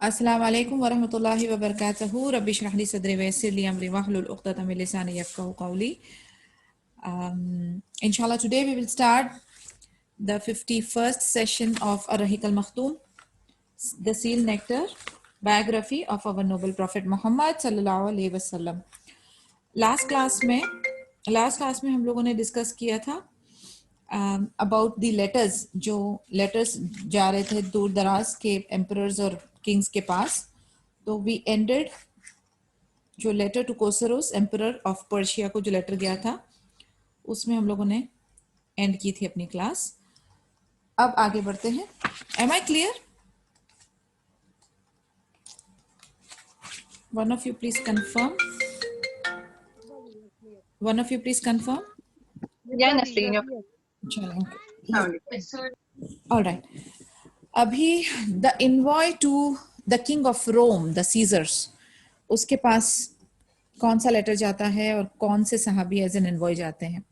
अस्सलाम वालेकुम वरहमतुल्लाहि वबरकातुहू रब्बि इश्रह ली सदरी वयस्सिर ली अमरी वहलुल उक़्दतम मिन लिसानी यफ़क़हू क़ौली. Inshallah, today we will start the 51st session of Ar-Rahiq al-Makhtoom, the Seal Nectar biography of our noble Prophet Muhammad sallallahu alaihi wasallam. Last class में हम लोगों ने डिस्कस किया था अबाउट द लेटर्स, जो लेटर्स जा रहे थे दूर दराज के एम्परर्स और किंग्स के पास. तो वी एंडेड जो letter to Chosroes emperor of Persia को जो लेटर गया था उसमें हम लोगों ने एंड की थी अपनी क्लास. अब आगे बढ़ते हैं. Am I clear? One of you please confirm. One of you please confirm. Yeah, Nasreen. All right. अभी the envoy to the king of Rome, the Caesars, उसके पास कौन सा लेटर जाता है और कौन से सहाबी एज एन इनवॉय जाते हैं.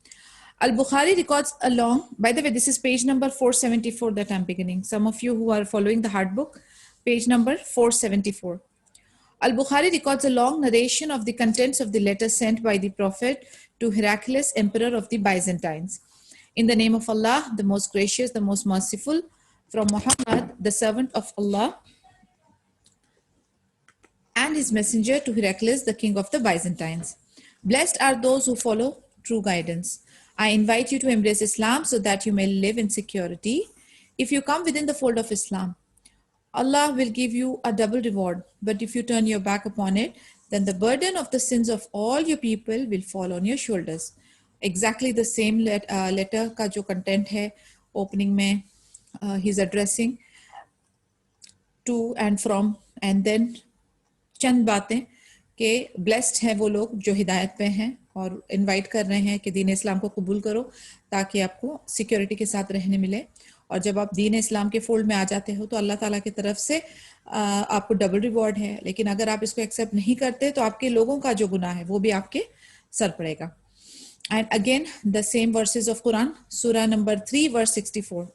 Al-Bukhari records along, by the way, this is page number 474 that I'm beginning. Some of you who are following the hard book, page number 474. Al-Bukhari records a long narration of the contents of the letter sent by the Prophet to Heraclius, emperor of the Byzantines. In the name of Allah, the most gracious, the most merciful, from Muhammad, the servant of Allah, and his messenger to Heraclius, the king of the Byzantines. Blessed are those who follow true guidance. I invite you to embrace Islam so that you may live in security. If you come within the fold of Islam, Allah will give you a double reward. But if you turn your back upon it, then the burden of the sins of all your people will fall on your shoulders. Exactly the same letter का जो content है opening में, he's addressing to and from, and then चंद बातें कि blessed हैं वो लोग जो हिदायत पे हैं और इनवाइट कर रहे हैं कि दीन इस्लाम को कबूल करो ताकि आपको सिक्योरिटी के साथ रहने मिले. और जब आप दीन इस्लाम के फोल्ड में आ जाते हो तो अल्लाह ताला की तरफ से आपको डबल रिवॉर्ड है. लेकिन अगर आप इसको एक्सेप्ट नहीं करते तो आपके लोगों का जो गुनाह है वो भी आपके सर पड़ेगा. And again the same versus of Quran, सूरह number 3 verse 64.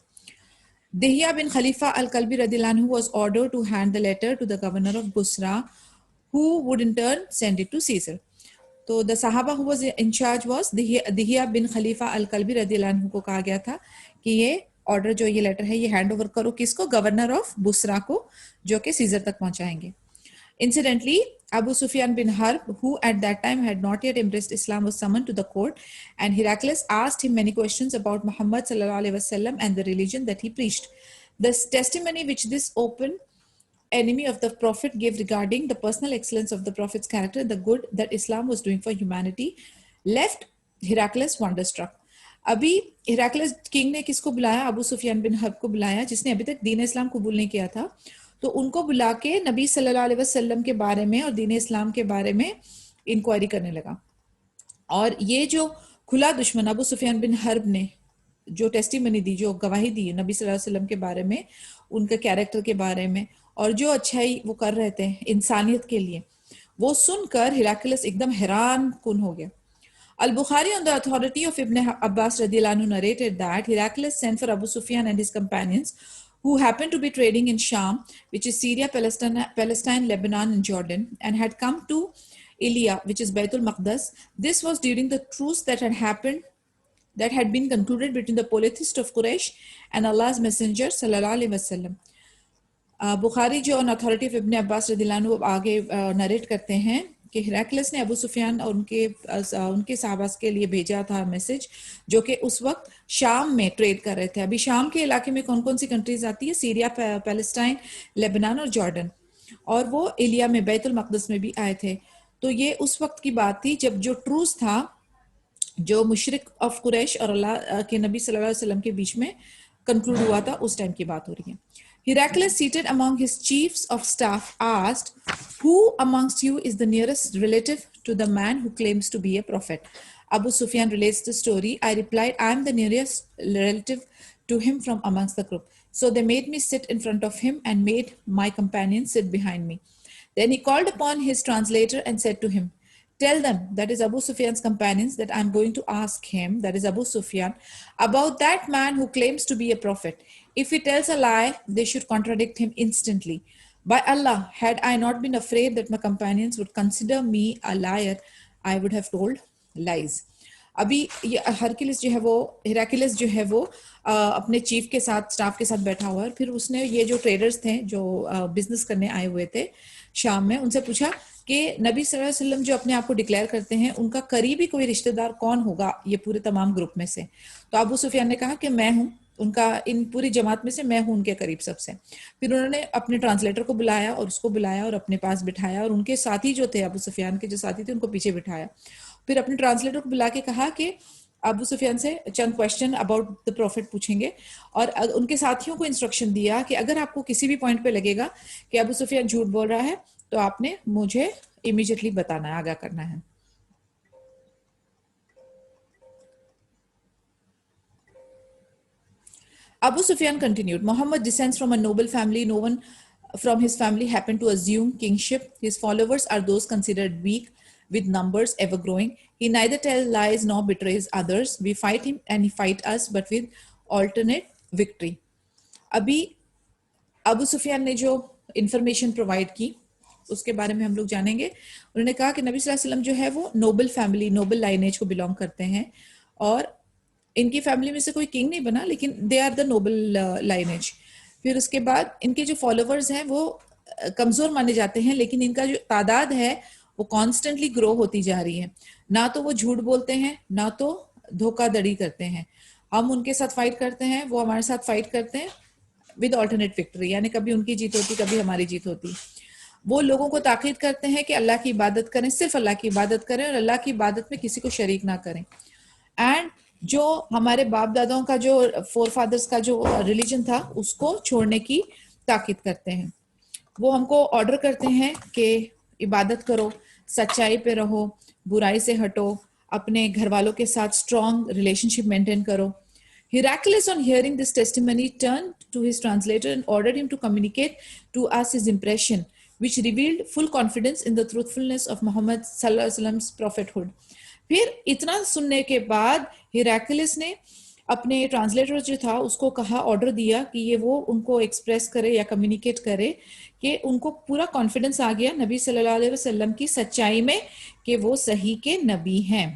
Dihya bin Khalifa al-Kalbi radhiyallahu anhu was ordered to hand the letter to the governor of Busra, who would in turn send it to Caesar. तो the Sahaba who was in charge was Dihya bin Khalifa al-Kalbi radhiyallahu anhu को कहा गया था कि ये order जो ये letter है ये हैंड ओवर करो किसको? गवर्नर ऑफ बुसरा को, जो कि सीजर तक पहुंचाएंगे. Incidentally, Abu Sufyan bin Harb, who at that time had not yet embraced Islam, was summoned to the court, and Heraclius asked him many questions about Muhammad sallallahu alaihi wasallam and the religion that he preached. The testimony which this open enemy of the Prophet gave regarding the personal excellence of the Prophet's character, the good that Islam was doing for humanity, left Heraclius wonderstruck. अभी Heraclius king ने किसको बुलाया? अबू सुफियान बिन herb को बुलाया, जिसने अभी तक दीन इस्लाम कबूल नहीं किया था. तो उनको बुला के नबी सल्लल्लाहु अलैहि वसल्लम के बारे में और दीन इस्लाम के बारे में इंक्वायरी करने लगा. और ये जो खुला दुश्मन अबू सुफियान बिन हर्ब ने जो टेस्टिमनी दी, जो गवाही दी नबी सल्लल्लाहु अलैहि वसल्लम के बारे में, उनके कैरेक्टर के बारे में और जो अच्छाई वो कर रहे थे इंसानियत के लिए, वो सुनकर हिराक्लियस एकदम हैरान कुन हो गया. Al-Bukhari, on the authority of Ibn Abbas radhiyallahu anhu, narrated that Heraclius sent for Abu Sufyan and his companions, who happened to be trading in Sham, which is Syria, Palestine, Lebanon, and Jordan, and had come to Ilia, which is Baitul Maqdas. This was during the truce that had been concluded between the polytheists of Quraysh and Allah's Messenger sallallahu alaihi wasallam. Bukhari जो on authority of इब्न अब्बास रदियल्लाहु अन्हु आगे narrate करते हैं कि हिराक्लियस ने अबू सुफियान और उनके साहबास के लिए भेजा था मैसेज, जो कि उस वक्त शाम में ट्रेड कर रहे थे. अभी शाम के इलाके में कौन कौन सी कंट्रीज आती है? सीरिया, पैलेस्टाइन, लेबनान और जॉर्डन. और वो इलिया में बैतुल मक़दस में भी आए थे. तो ये उस वक्त की बात थी जब जो ट्रूस था, जो मुशरिक ऑफ कुरैश और अल्लाह के नबी सल्लल्लाहु अलैहि वसल्लम के बीच में कंक्लूड हुआ था, उस टाइम की बात हो रही है. Heraclius, seated among his chiefs of staff, asked, "Who amongst you is the nearest relative to the man who claims to be a prophet?" Abu Sufyan relates the story. I replied, "I am the nearest relative to him from amongst the group." So they made me sit in front of him and made my companions sit behind me. Then he called upon his translator and said to him, "Tell them," that is Abu Sufyan's companions, "that I am going to ask him," that is Abu Sufyan, "about that man who claims to be a prophet. If he tells a lie, they should contradict him instantly. By Allah, had I not been afraid that my companions would consider me a liar, I would have told lies. अभी ये हरकिलिस जो है वो हिराकिलिस जो है वो अपने chief के साथ स्टाफ के साथ बैठा हुआ है। फिर उसने ये जो ट्रेडर्स थे जो बिजनेस करने आए हुए थे शाम में, उनसे पूछा कि नबी सल्लल्लाहु अलैहि वसल्लम जो अपने आप को डिक्लेयर करते हैं उनका करीबी कोई रिश्तेदार कौन होगा ये पूरे तमाम ग्रुप में से। तो अबू सुफियान ने कहा कि मैं हूँ, उनका इन पूरी जमात में से मैं हूं उनके करीब सबसे। फिर उन्होंने अपने ट्रांसलेटर को बुलाया और उसको बुलाया और अपने पास बिठाया और उनके साथी जो थे, अबू सुफियान के जो साथी थे, उनको पीछे बिठाया। फिर अपने ट्रांसलेटर को बुला के कहा कि अबू सुफियान से चंद क्वेश्चन अबाउट द प्रॉफिट पूछेंगे और उनके साथियों को इंस्ट्रक्शन दिया कि अगर आपको किसी भी पॉइंट पे लगेगा कि अबू सुफियान झूठ बोल रहा है तो आपने मुझे इमीडिएटली बताना है, आगाह करना है। Abu Sufyan continued, Muhammad descends from a noble family. No one from his family happened to assume kingship. His followers are those considered weak, with numbers ever growing. He neither tells lies nor betrays others. We fight him and he fights us, but with alternate victory. अभी अबू सुफियान ने जो information provide की उसके बारे में हम लोग जानेंगे। उन्होंने कहा कि नबी सल्लल्लाहु अलैहि वसल्लम जो है वो नोबल फैमिली, नोबल लाइनेज को बिलोंग करते हैं और इनकी फैमिली में से कोई किंग नहीं बना, लेकिन they are the noble lineage. फिर उसके बाद इनके जो फॉलोवर्स हैं वो कमजोर माने जाते हैं, लेकिन इनका जो तादाद है वो कॉन्स्टेंटली ग्रो होती जा रही है। ना तो वो झूठ बोलते हैं, ना तो धोखाधड़ी करते हैं। हम उनके साथ फाइट करते हैं, वो हमारे साथ फाइट करते हैं विद ऑल्टरनेट विक्ट्री, यानी कभी उनकी जीत होती, कभी हमारी जीत होती। वो लोगों को ताकीद करते हैं कि अल्लाह की इबादत करें, सिर्फ अल्लाह की इबादत करें और अल्लाह की इबादत में किसी को शरीक ना करें। एंड जो हमारे बाप दादाओं का जो फोर फादर्स का जो रिलीजन था उसको छोड़ने की ताकीद करते हैं। वो हमको ऑर्डर करते हैं कि इबादत करो, सच्चाई पे रहो, बुराई से हटो, अपने घर वालों के साथ स्ट्रॉन्ग रिलेशनशिप मेंटेन करो। Heraclius, on hearing this testimony, turned to his translator and ordered him to communicate to us his impression, which revealed full confidence in the truthfulness of Muhammad sallallahu alaihi wasallam's prophethood. फिर इतना सुनने के बाद हिराक्लिस ने अपने translator जो था उसको कहा, ऑर्डर दिया कि ये वो उनको एक्सप्रेस करे या कम्युनिकेट करे कि उनको पूरा कॉन्फिडेंस आ गया नबी सल्लल्लाहु अलैहि वसल्लम की सच्चाई में कि वो सही के नबी हैं।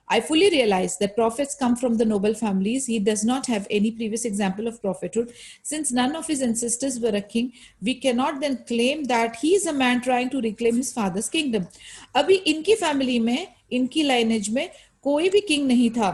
I fully realize that prophets come from the noble families. He does not have any previous example of prophethood. Since none of his ancestors were a king, we cannot then claim that he is a man trying to reclaim his father's kingdom. अभी इनकी family में, इनकी lineage में कोई भी king नहीं था।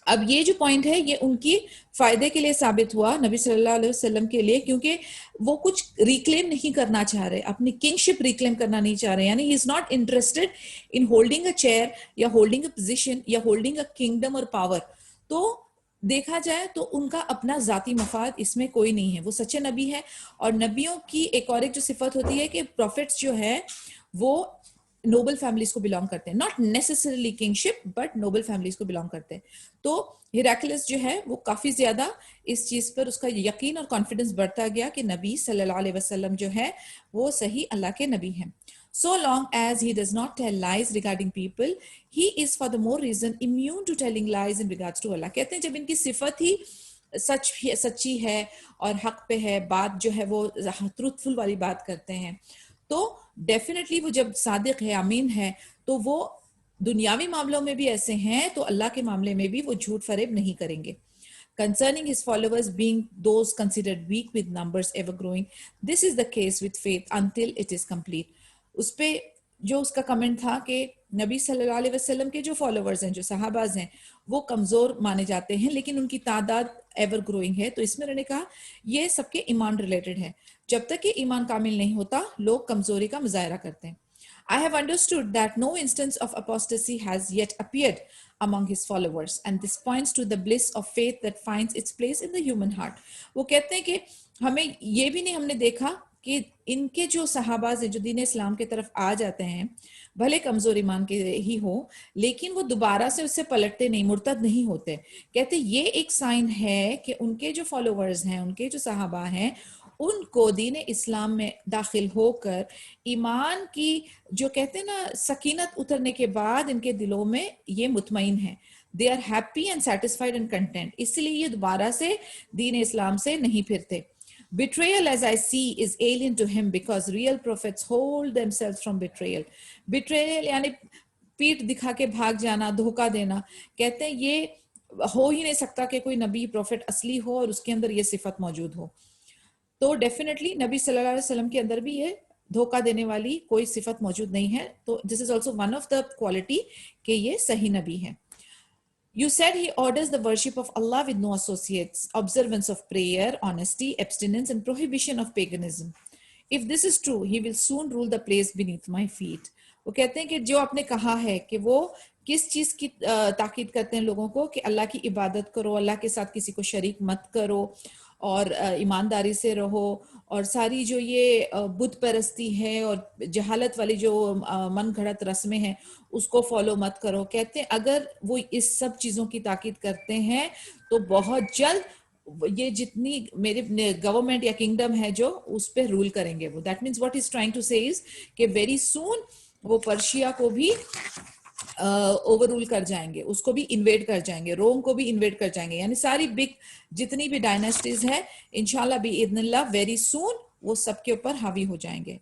अब ये जो पॉइंट है ये उनकी फायदे के लिए साबित हुआ नबी सल्लल्लाहु अलैहि वसल्लम के लिए, क्योंकि वो कुछ रिक्लेम नहीं करना चाह रहे, अपनी किंगशिप रिक्लेम करना नहीं चाह रहे। यानी he is not interested in holding a chair या होल्डिंग अ पोजीशन या होल्डिंग अ किंगडम और पावर। तो देखा जाए तो उनका अपना जाती मफाद इसमें कोई नहीं है। वो सच्चे नबी है और नबियों की एक और एक जो सिफत होती है कि प्रॉफिट्स जो है वो नोबल फैमिलीज को बिलोंग करते हैं, not necessarily kingship but noble families को बिलोंग करते हैं। तो हिराक्लिस जो है वो काफी ज्यादा इस चीज पर उसका यकीन और कॉन्फिडेंस बढ़ता गया कि नबी सल्लल्लाहु अलैहि वसल्लम जो है वो सही अल्लाह के नबी हैं। So long as he does not tell lies regarding people, he is for the more reason immune to telling lies in regards to Allah. कहते हैं जब इनकी सिफत ही सच्ची है और हक पे है, बात जो है वो ट्रूथफुल वाली बात करते हैं, तो डेफिनेटली वो जब सादिक है, अमीन है, तो वो दुनियावी मामलों में भी ऐसे हैं तो अल्लाह के मामले में भी वो झूठ फरेब नहीं करेंगे। Concerning his followers being those considered weak with numbers ever growing, this is the case with faith until it is complete. उस पे जो उसका कमेंट था कि नबी सल्लल्लाहु अलैहि वसल्लम के जो फॉलोवर्स हैं, जो सहाबाज हैं, वो कमजोर माने जाते हैं लेकिन उनकी तादाद एवर ग्रोइंग है। तो इसमें उन्होंने कहा ये सबके ईमान रिलेटेड है। जब तक कि ईमान कामिल नहीं होता लोग कमजोरी का मुजाहरा करते हैं। I have understood that no instance of apostasy has yet appeared among his followers, and this points to the bliss of faith that finds its place in the human heart. वो कहते हैं कि हमें ये भी नहीं हमने देखा कि इनके जो सहाबाज हैं जो दीन इस्लाम की तरफ आ जाते हैं, भले कमजोर ईमान के ही हो, लेकिन वो दोबारा से उससे पलटते नहीं, मुर्तद नहीं होते। कहते ये एक साइन है कि उनके जो फॉलोवर्स हैं, उनके जो सहाबा हैं, उनको दीन इस्लाम में दाखिल होकर ईमान की जो कहते हैं ना सकीनत उतरने के बाद इनके दिलों में ये मुतमईन है, they are happy and satisfied and content, इसलिए ये दोबारा से दीन इस्लाम से नहीं फिरते। Betrayal, as I see, is alien to him because real prophets hold themselves from betrayal. Betrayal यानी पीठ दिखा के भाग जाना, धोखा देना. कहते हैं ये हो ही नहीं सकता कि कोई नबी प्रॉफिट असली हो और उसके अंदर ये सिफत मौजूद हो. तो डेफिनेटली नबी सल्लल्लाहु अलैहि वसल्लम के अंदर भी ये धोखा देने वाली कोई सिफत मौजूद नहीं है. तो this is also one of the quality कि ये सही नबी है. You said he orders the worship of Allah with no associates, observance of prayer, honesty, abstinence, and prohibition of paganism. If this is true, he will soon rule the place beneath my feet. वो कहते हैं कि जो आपने कहा है कि वो किस चीज की ताकीद करते हैं लोगों को कि अल्लाह की इबादत करो, अल्लाह के साथ किसी को शरीक मत करो और ईमानदारी से रहो और सारी जो ये बुत परस्ती है और जहालत वाली जो मन घड़त रस्में हैं उसको फॉलो मत करो. कहते हैं अगर वो इस सब चीजों की ताकीद करते हैं तो बहुत जल्द ये जितनी मेरे गवर्नमेंट या किंगडम है जो उस पे रूल करेंगे वो. That means what is trying to say is कि वेरी सून वो पर्शिया को भी ओवररूल कर जाएंगे, उसको भी इन्वेड कर जाएंगे, रोम को भी इन्वेड कर जाएंगे. यानी सारी बिग जितनी भी डायनेस्टीज है इंशाल्लाह भी इद्निल्लाह वेरी सून वो सबके ऊपर हावी हो जाएंगे.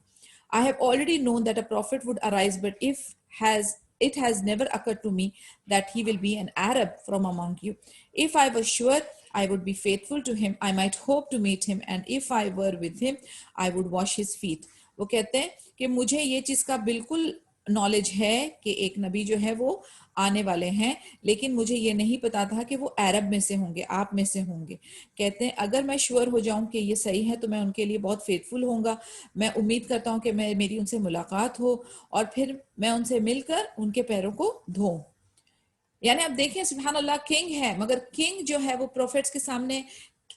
I have already known that a prophet would arise, but it has never occurred to me that he will be an Arab from among you. If I was sure I would be faithful to him, I might hope to meet him, and if I were with him, I would wash his feet. वो कहते हैं कि मुझे ये चीज का बिल्कुल knowledge है कि एक नबी जो है वो आने वाले हैं, लेकिन मुझे ये नहीं पता था कि वो अरब में से होंगे, आप में से होंगे. कहते हैं अगर मैं श्योर हो जाऊं कि ये सही है तो मैं उनके लिए बहुत फेथफुल होऊंगा. मैं उम्मीद करता हूं कि मेरी उनसे मुलाकात हो और फिर मैं उनसे मिलकर उनके पैरों को धोऊं. यानी आप देखें सुभान अल्लाह, किंग है मगर किंग जो है वो प्रोफेट्स के सामने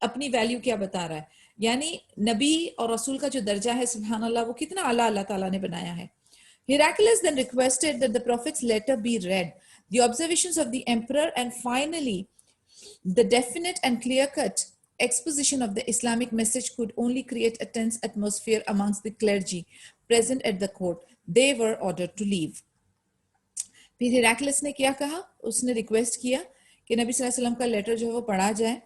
अपनी वैल्यू क्या बता रहा है. यानी नबी और रसूल का जो दर्जा है सुभान अल्लाह वो कितना आला अल्लाह ताला ने बनाया है. Heraclius then requested that the prophet's letter be read, the observations of the emperor, and finally the definite and clear-cut exposition of the Islamic message could only create a tense atmosphere amongst the clergy present at the court. They were ordered to leave. फिर हिराक्लियस ने क्या कहा, उसने request किया कि नबी सल्लल्लाहु अलैहि वसल्लम का लेटर जो है वो पढ़ा जाए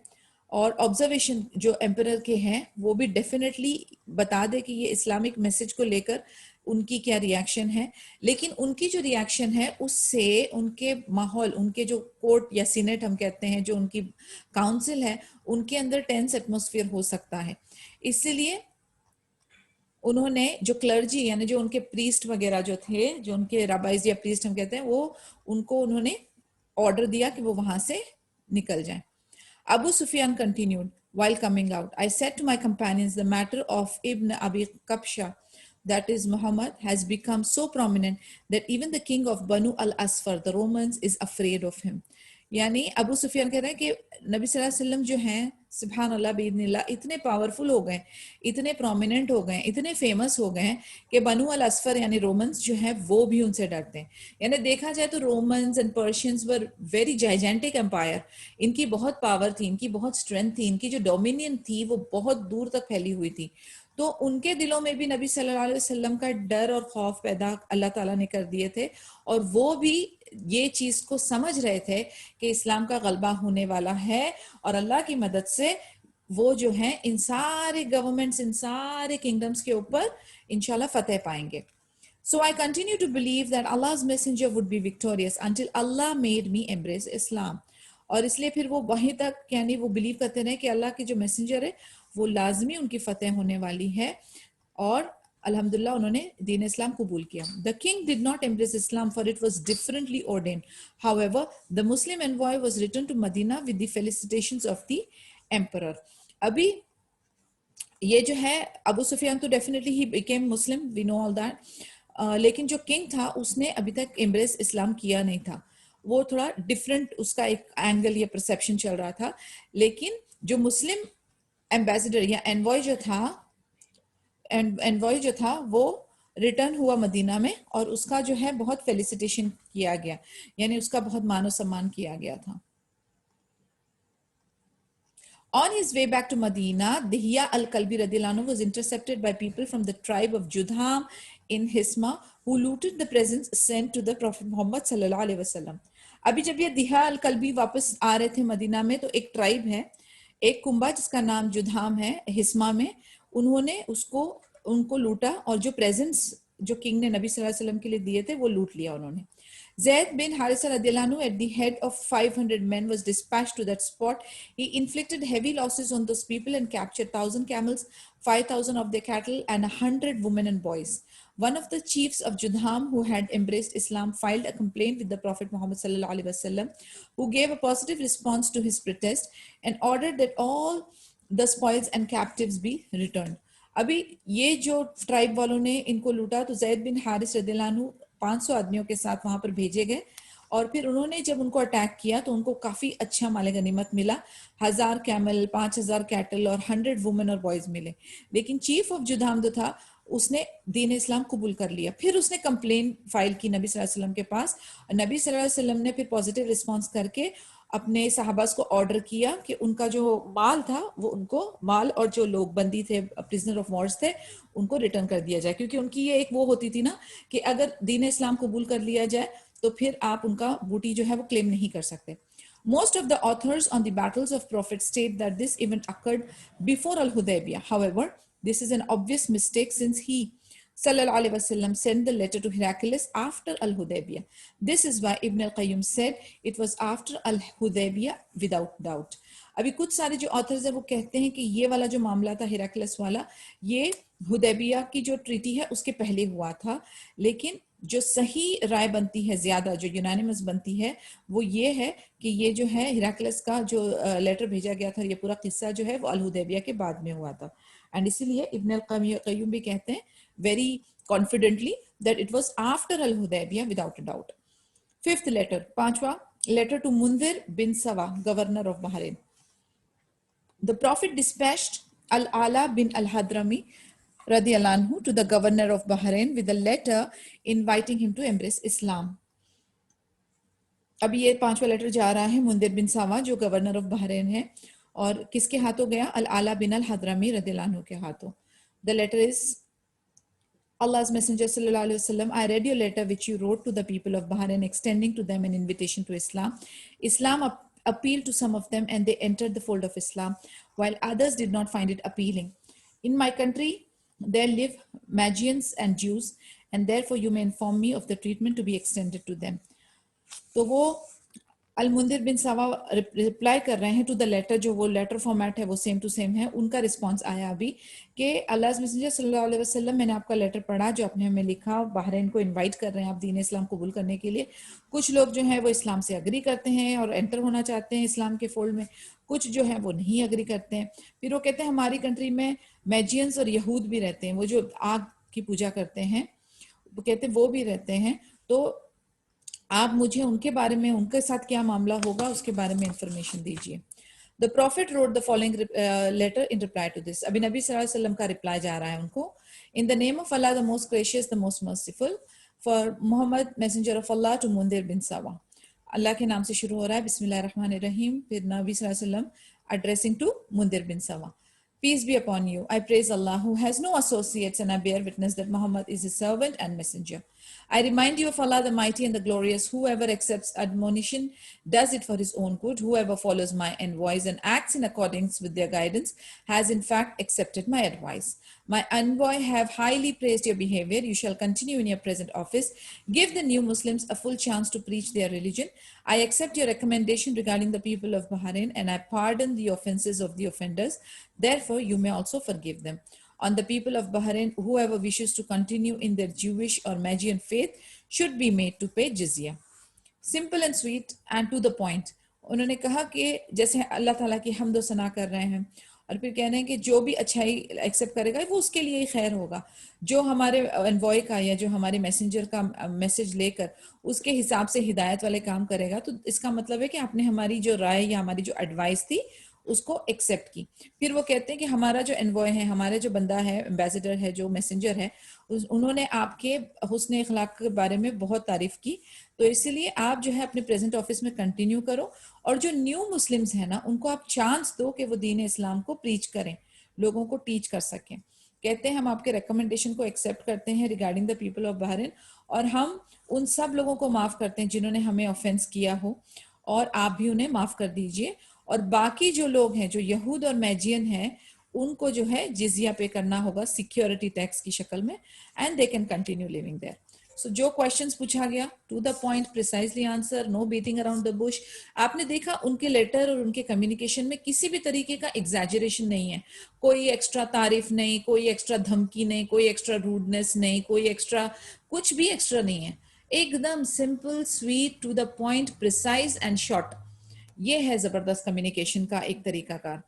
और ऑब्जर्वेशन जो एम्परर के हैं वो भी डेफिनेटली बता दे कि ये इस्लामिक मैसेज को लेकर उनकी क्या रिएक्शन है. लेकिन उनकी जो रिएक्शन है उससे उनके माहौल, उनके जो कोर्ट या सीनेट हम कहते हैं, जो उनकी काउंसिल है, उनके अंदर टेंस एटमॉस्फेयर हो सकता है. इसलिए उन्होंने जो क्लर्जी यानी जो उनके प्रीस्ट वगैरह जो थे, जो उनके रबाइज या प्रीस्ट हम कहते हैं, वो उनको उन्होंने ऑर्डर दिया कि वो वहां से निकल जाएं. Abu Sufyan continued, while coming out, I said to my companions, the matter of Ibn Abi Qabsha, that is Muhammad, has become so prominent that even the king of Banu al-Asfar, the Romans, is afraid of him. यानी अबू सुफियान कह रहे हैं कि नबी सल्लल्लाहु अलैहि वसल्लम जो हैं सुभान अल्लाह बिइज़्निल्लाह इतने पावरफुल हो गए, इतने प्रोमिनेंट हो गए, इतने फेमस हो गए कि बनु अल असफर यानी रोमन्स जो हैं वो भी उनसे डरते हैं. यानी देखा जाए तो Romans and Persians were very gigantic empire. इनकी बहुत पावर थी, इनकी बहुत स्ट्रेंथ थी, इनकी जो डोमिनियन थी वो बहुत दूर तक फैली हुई थी. तो उनके दिलों में भी नबी सल्लल्लाहु अलैहि वसल्लम का डर और खौफ पैदा अल्लाह ताला ने कर दिए थे और वो भी ये चीज को समझ रहे थे कि इस्लाम का गलबा होने वाला है और अल्लाह की मदद से वो जो है इन सारे गवर्नमेंट्स, इन सारे किंगडम्स के ऊपर इंशाल्लाह फतेह पाएंगे. So I continue to believe that Allah's messenger would be victorious until Allah made me embrace Islam. और इसलिए फिर वो वहीं तक यानी वो बिलीव करते रहे कि अल्लाह के जो मैसेंजर है वो लाजमी उनकी फतेह होने वाली है और अल्हम्दुलिल्लाह उन्होंने दीन इस्लाम कबूल किया. The king did not embrace Islam for it was differently ordained. However, the Muslim envoy was returned to Medina with the felicitations of the emperor. अभी ये जो है अबू सुफियान तो definitely he became Muslim, we know all that. लेकिन जो king था उसने अभी तक एम्ब्रेस इस्लाम किया नहीं था. वो थोड़ा डिफरेंट उसका एक एंगल या परसेप्शन चल रहा था. लेकिन जो मुस्लिम एम्बेसडर या एनवॉय जो था वो रिटर्न हुआ मदीना में और उसका जो है बहुत फेलिसिटेशन किया गया, यानी उसका बहुत मानो सम्मान किया गया था. On his way back to Medina, Dihya al-Kalbi radhiyallahu anhu was intercepted by people from the tribe of Judham in Hisma, who looted the presents sent to the Prophet Muhammad sallallahu alaihi wasallam. अभी जब ये दिहा अल-कल्बी वापस आ रहे थे Medina में तो एक ट्राइब है एक कुंभा जिसका नाम जुधाम है हिस्मा में, उन्होंने उनको लूटा और जो प्रेजेंट्स जो किंग ने नबी सल्लल्लाहु अलैहि वसल्लम के लिए दिए थे वो लूट लिया उन्होंने. Zayd bin Harisa radiallahu anhu, at the head of 500 men, was dispatched to that spot. He inflicted heavy losses on those people and captured 1,000 camels, 5,000 of their cattle, and 100 women and boys. One of the chiefs of Judham, who had embraced Islam, filed a complaint with the Prophet Muhammad sallallahu alaihi wasallam, who gave a positive response to his protest and ordered that all the spoils and captives be returned. अभी ये जो tribe वालों ने इनको लूटा तो जैद बिन हारिस रदियल्लाहु अन्हु 500 आदमियों के साथ वहां पर भेजे गए और फिर उन्होंने जब उनको अटैक किया तो उनको काफी अच्छा माल गनीमत मिला. 1000 कैमल, 5000 कैटल और 100 वुमेन और बॉयज मिले. लेकिन चीफ ऑफ जुधाम जो था उसने दीन इस्लाम कबूल कर लिया. फिर उसने कंप्लेन फाइल की नबी सल्लल्लाहु अलैहि वसल्लम के पास. नबी सल्लल्लाहु अलैहि वसल्लम ने फिर पॉजिटिव रिस्पांस करके अपने सहाबास को ऑर्डर किया कि उनका जो माल था वो उनको माल और जो लोग बंदी थे, प्रिजनर ऑफ वॉर्स थे, उनको रिटर्न कर दिया जाए. क्योंकि उनकी ये एक वो होती थी ना कि अगर दीन इस्लाम कबूल कर लिया जाए तो फिर आप उनका बूटी जो है वो क्लेम नहीं कर सकते. Most of the authors on the battles of Prophet state that this event occurred before Al-Hudaybiyah. However, this is an obvious mistake since he Sallallahu Alaihi Wasallam sent the letter to Heraclius after Al-Hudaybiyah. This is why Ibn al-Qayyim said it was after Al-Hudaybiyah without doubt. अभी कुछ सारे जो authors है वो कहते हैं कि ये वाला जो मामला था हेराक्लियस वाला, ये हुदैबिया की जो ट्रीटी है उसके पहले हुआ था. लेकिन जो सही राय बनती है, ज्यादा जो यूनानिमस बनती है, वो ये है कि ये जो है हेराक्लियस का जो लेटर भेजा गया था, ये पूरा किस्सा जो है वो अल हुदैबिया के बाद में हुआ था. एंड इसीलिए इब्न अल क़य्यूम भी कहते हैं very confidently that it was after Al-Hudaybiyah without a doubt. Fifth letter, पांचवा letter to Mundir bin Sawa, governor of Bahrain. The Prophet dispatched Al-Ala bin Al-Hadrami radiyallahu anhu to the governor of Bahrain with a letter inviting him to embrace Islam. अभी ये पांचवा letter जा रहा है मुंदिर बिन सावा जो governor of Bahrain है, और किसके हाथों गया? अल-आला बिन अल-हदरमी रदियल्लाहु अन्हु के हाथों. The letter is, Allah's Messenger sallallahu alaihi wasallam, I read your letter which you wrote to the people of Bahrain extending to them an invitation to Islam. Islam appealed to some of them and they entered the fold of Islam, while others did not find it appealing. In my country there live Magians and Jews, and therefore you may inform me of the treatment to be extended to them. तो वो अल-मुंदिर बिन सावा reply कर रहे हैं to the letter, जो वो letter format है वो सेम टू सेम है. उनका रिस्पांस आया अभी कि अल्लाह मैसेंजर सल्लल्लाहु अलैहि वसल्लम, मैंने आपका लेटर पढ़ा जो आपने हमें लिखा. बहरीन को इनवाइट कर रहे हैं आप दीन इस्लाम कबूल करने के लिए. कुछ लोग जो है वो इस्लाम से अग्री करते हैं और एंटर होना चाहते हैं इस्लाम के फोल्ड में, कुछ जो है वो नहीं अग्री करते हैं. फिर वो कहते हैं हमारी कंट्री में मैजियंस और यहूद भी रहते हैं, वो जो आग की पूजा करते हैं, वो कहते हैं वो भी रहते हैं. तो आप मुझे उनके बारे में, उनके साथ क्या मामला होगा उसके बारे में इंफॉर्मेशन दीजिए. The Prophet wrote the following letter in reply to this. अभी नबी सल्लल्लाहु अलैहि वसल्लम का रिप्लाई जा रहा है उनको. In the name of Allah, the most gracious, the most merciful, for Muhammad, messenger of Allah, to Mundir bin Sawa. अल्लाह के नाम से शुरू हो रहा है, बिस्मिल्लाहिर्रहमानिर्रहीम. फिर नबी सल्लल्लाहु अलैहि वसल्लम addressing to Mundir bin Sawa. Peace be upon you. I praise Allah who has no associates, and I bear witness that Muhammad is his servant and messenger. I remind you of Allah the Mighty and the Glorious. Whoever accepts admonition does it for his own good. Whoever follows my envoys and acts in accordance with their guidance has in fact accepted my advice. My envoy have highly praised your behavior. You shall continue in your present office. Give the new Muslims a full chance to preach their religion. I accept your recommendation regarding the people of Bahrain, and I pardon the offenses of the offenders. Therefore, you may also forgive them. On the people of Bahrain, whoever wishes to continue in their Jewish or Magian faith should be made to pay jizya. Simple and sweet and to the point. उन्होंने कहा कि जैसे अल्लाह ताला की हम्द व सना कर रहे हैं और फिर कह रहे हैं कि जो भी अच्छाई एक्सेप्ट करेगा वो उसके लिए ही खैर होगा. जो हमारे एनवॉय का या जो हमारे मैसेंजर का मैसेज लेकर उसके हिसाब से हिदायत वाले काम करेगा, तो इसका मतलब है कि आपने हमारी जो राय या हमारी जो एडवाइस थी उसको एक्सेप्ट की. फिर वो कहते हैं कि हमारा जो एनवॉय है, हमारा जो बंदा है, एम्बेसडर है, जो मैसेंजर है, उन्होंने आपके हुस्न अखलाक के बारे में बहुत तारीफ की, तो इसलिए आप जो है अपने प्रेजेंट ऑफिस में कंटिन्यू करो. और जो न्यू मुस्लिम्स हैं ना, उनको आप चांस दो कि वो दीन इस्लाम को प्रीच करें, लोगों को टीच कर सकें. कहते हैं हम आपके रिकमेंडेशन को एक्सेप्ट करते हैं regarding the people of Bahrain, और हम उन सब लोगों को माफ करते हैं जिन्होंने हमें ऑफेंस किया हो, और आप भी उन्हें माफ कर दीजिए. और बाकी जो लोग हैं, जो यहूद और मैजियन हैं, उनको जो है जिजिया पे करना होगा सिक्योरिटी टैक्स की शक्ल में, and they can continue living there. So जो क्वेश्चंस पूछा गया, to the point, precisely answer, no beating around the bush. आपने देखा उनके लेटर और उनके कम्युनिकेशन में किसी भी तरीके का एग्जैजरेशन नहीं है, कोई एक्स्ट्रा तारीफ नहीं, कोई एक्स्ट्रा धमकी नहीं, कोई एक्स्ट्रा रूडनेस नहीं, कोई एक्स्ट्रा, कुछ भी एक्स्ट्रा नहीं है, एकदम simple, sweet, to the point, precise and short. ये है जबरदस्त कम्युनिकेशन का एक तरीकाकार।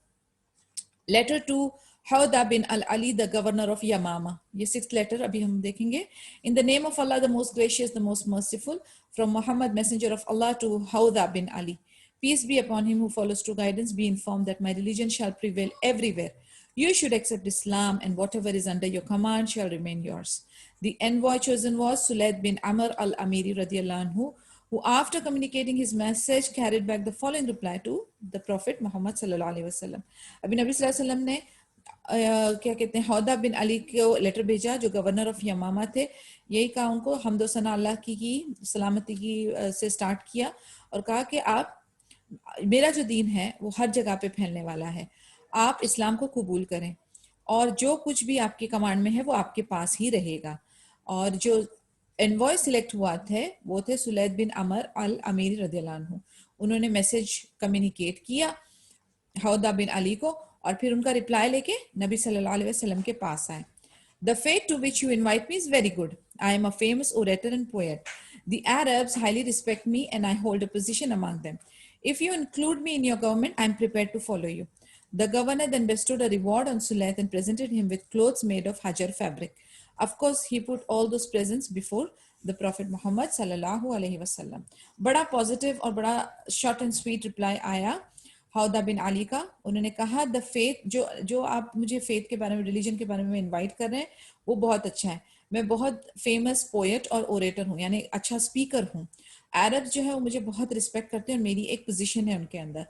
Letter to हौदा bin Al Ali, the governor of यमामा, ये 6th लेटर अभी हम देखेंगे। In the name of Allah the most gracious the most merciful, from Mohammad messenger of Allah to हौदा bin Ali, peace be upon him who follows true guidance, be informed that my religion shall prevail everywhere. You should accept Islam, and whatever is under your command shall remain yours. The envoy chosen was Sulayd bin Amr al-Amiri radiallahu anhu, who after communicating his message carried back the following reply to the Prophet Muhammad sallallahu alaihi wasallam. अभी नबी सल्लल्लाहु अलैहि वसल्लम ने क्या कहते हैं, हौदा बिन अली को letter भेजा जो गवर्नर ऑफ यमामा थे। यही कहा उनको, हमदो सना अल्लाह की सलामती की से स्टार्ट किया और कहा कि आप, मेरा जो दीन है वो हर जगह पे फैलने वाला है, आप इस्लाम को कबूल करें और जो कुछ भी आपके कमांड में है वो आपके पास ही रहेगा। और जो एनवॉय सिलेक्ट हुआ थे वो थे सुलैद बिन अमर अल अमीरी रदियल्लाहु अन्हु। उन्होंने मैसेज कम्युनिकेट किया हौदा बिन अली को और फिर उनका रिप्लाई लेके नबी सल्लल्लाहु अलैहि वसल्लम के पास आए। The faith to which you invite me is very good. I am a famous orator and poet. The Arabs highly respect me and I hold a position among them. If you include me in your government, I am prepared to follow you. The governor then bestowed a reward on Sulayth and presented him with clothes made of hajar fabric. Of course, he put all those presents before the Prophet Muhammad sallallahu alaihi wasallam. बड़ा positive और बड़ा short and sweet reply आया हौदा बिन अली का। उन्होंने कहा the faith, जो आप मुझे फेथ के बारे में, रिलीजन के बारे में इनवाइट कर रहे हैं वो बहुत अच्छा है। मैं बहुत फेमस पोएट और ओरेटर हूँ, यानी अच्छा स्पीकर हूँ। अरब जो है वो मुझे बहुत रिस्पेक्ट करते हैं और मेरी एक पोजीशन है उनके अंदर।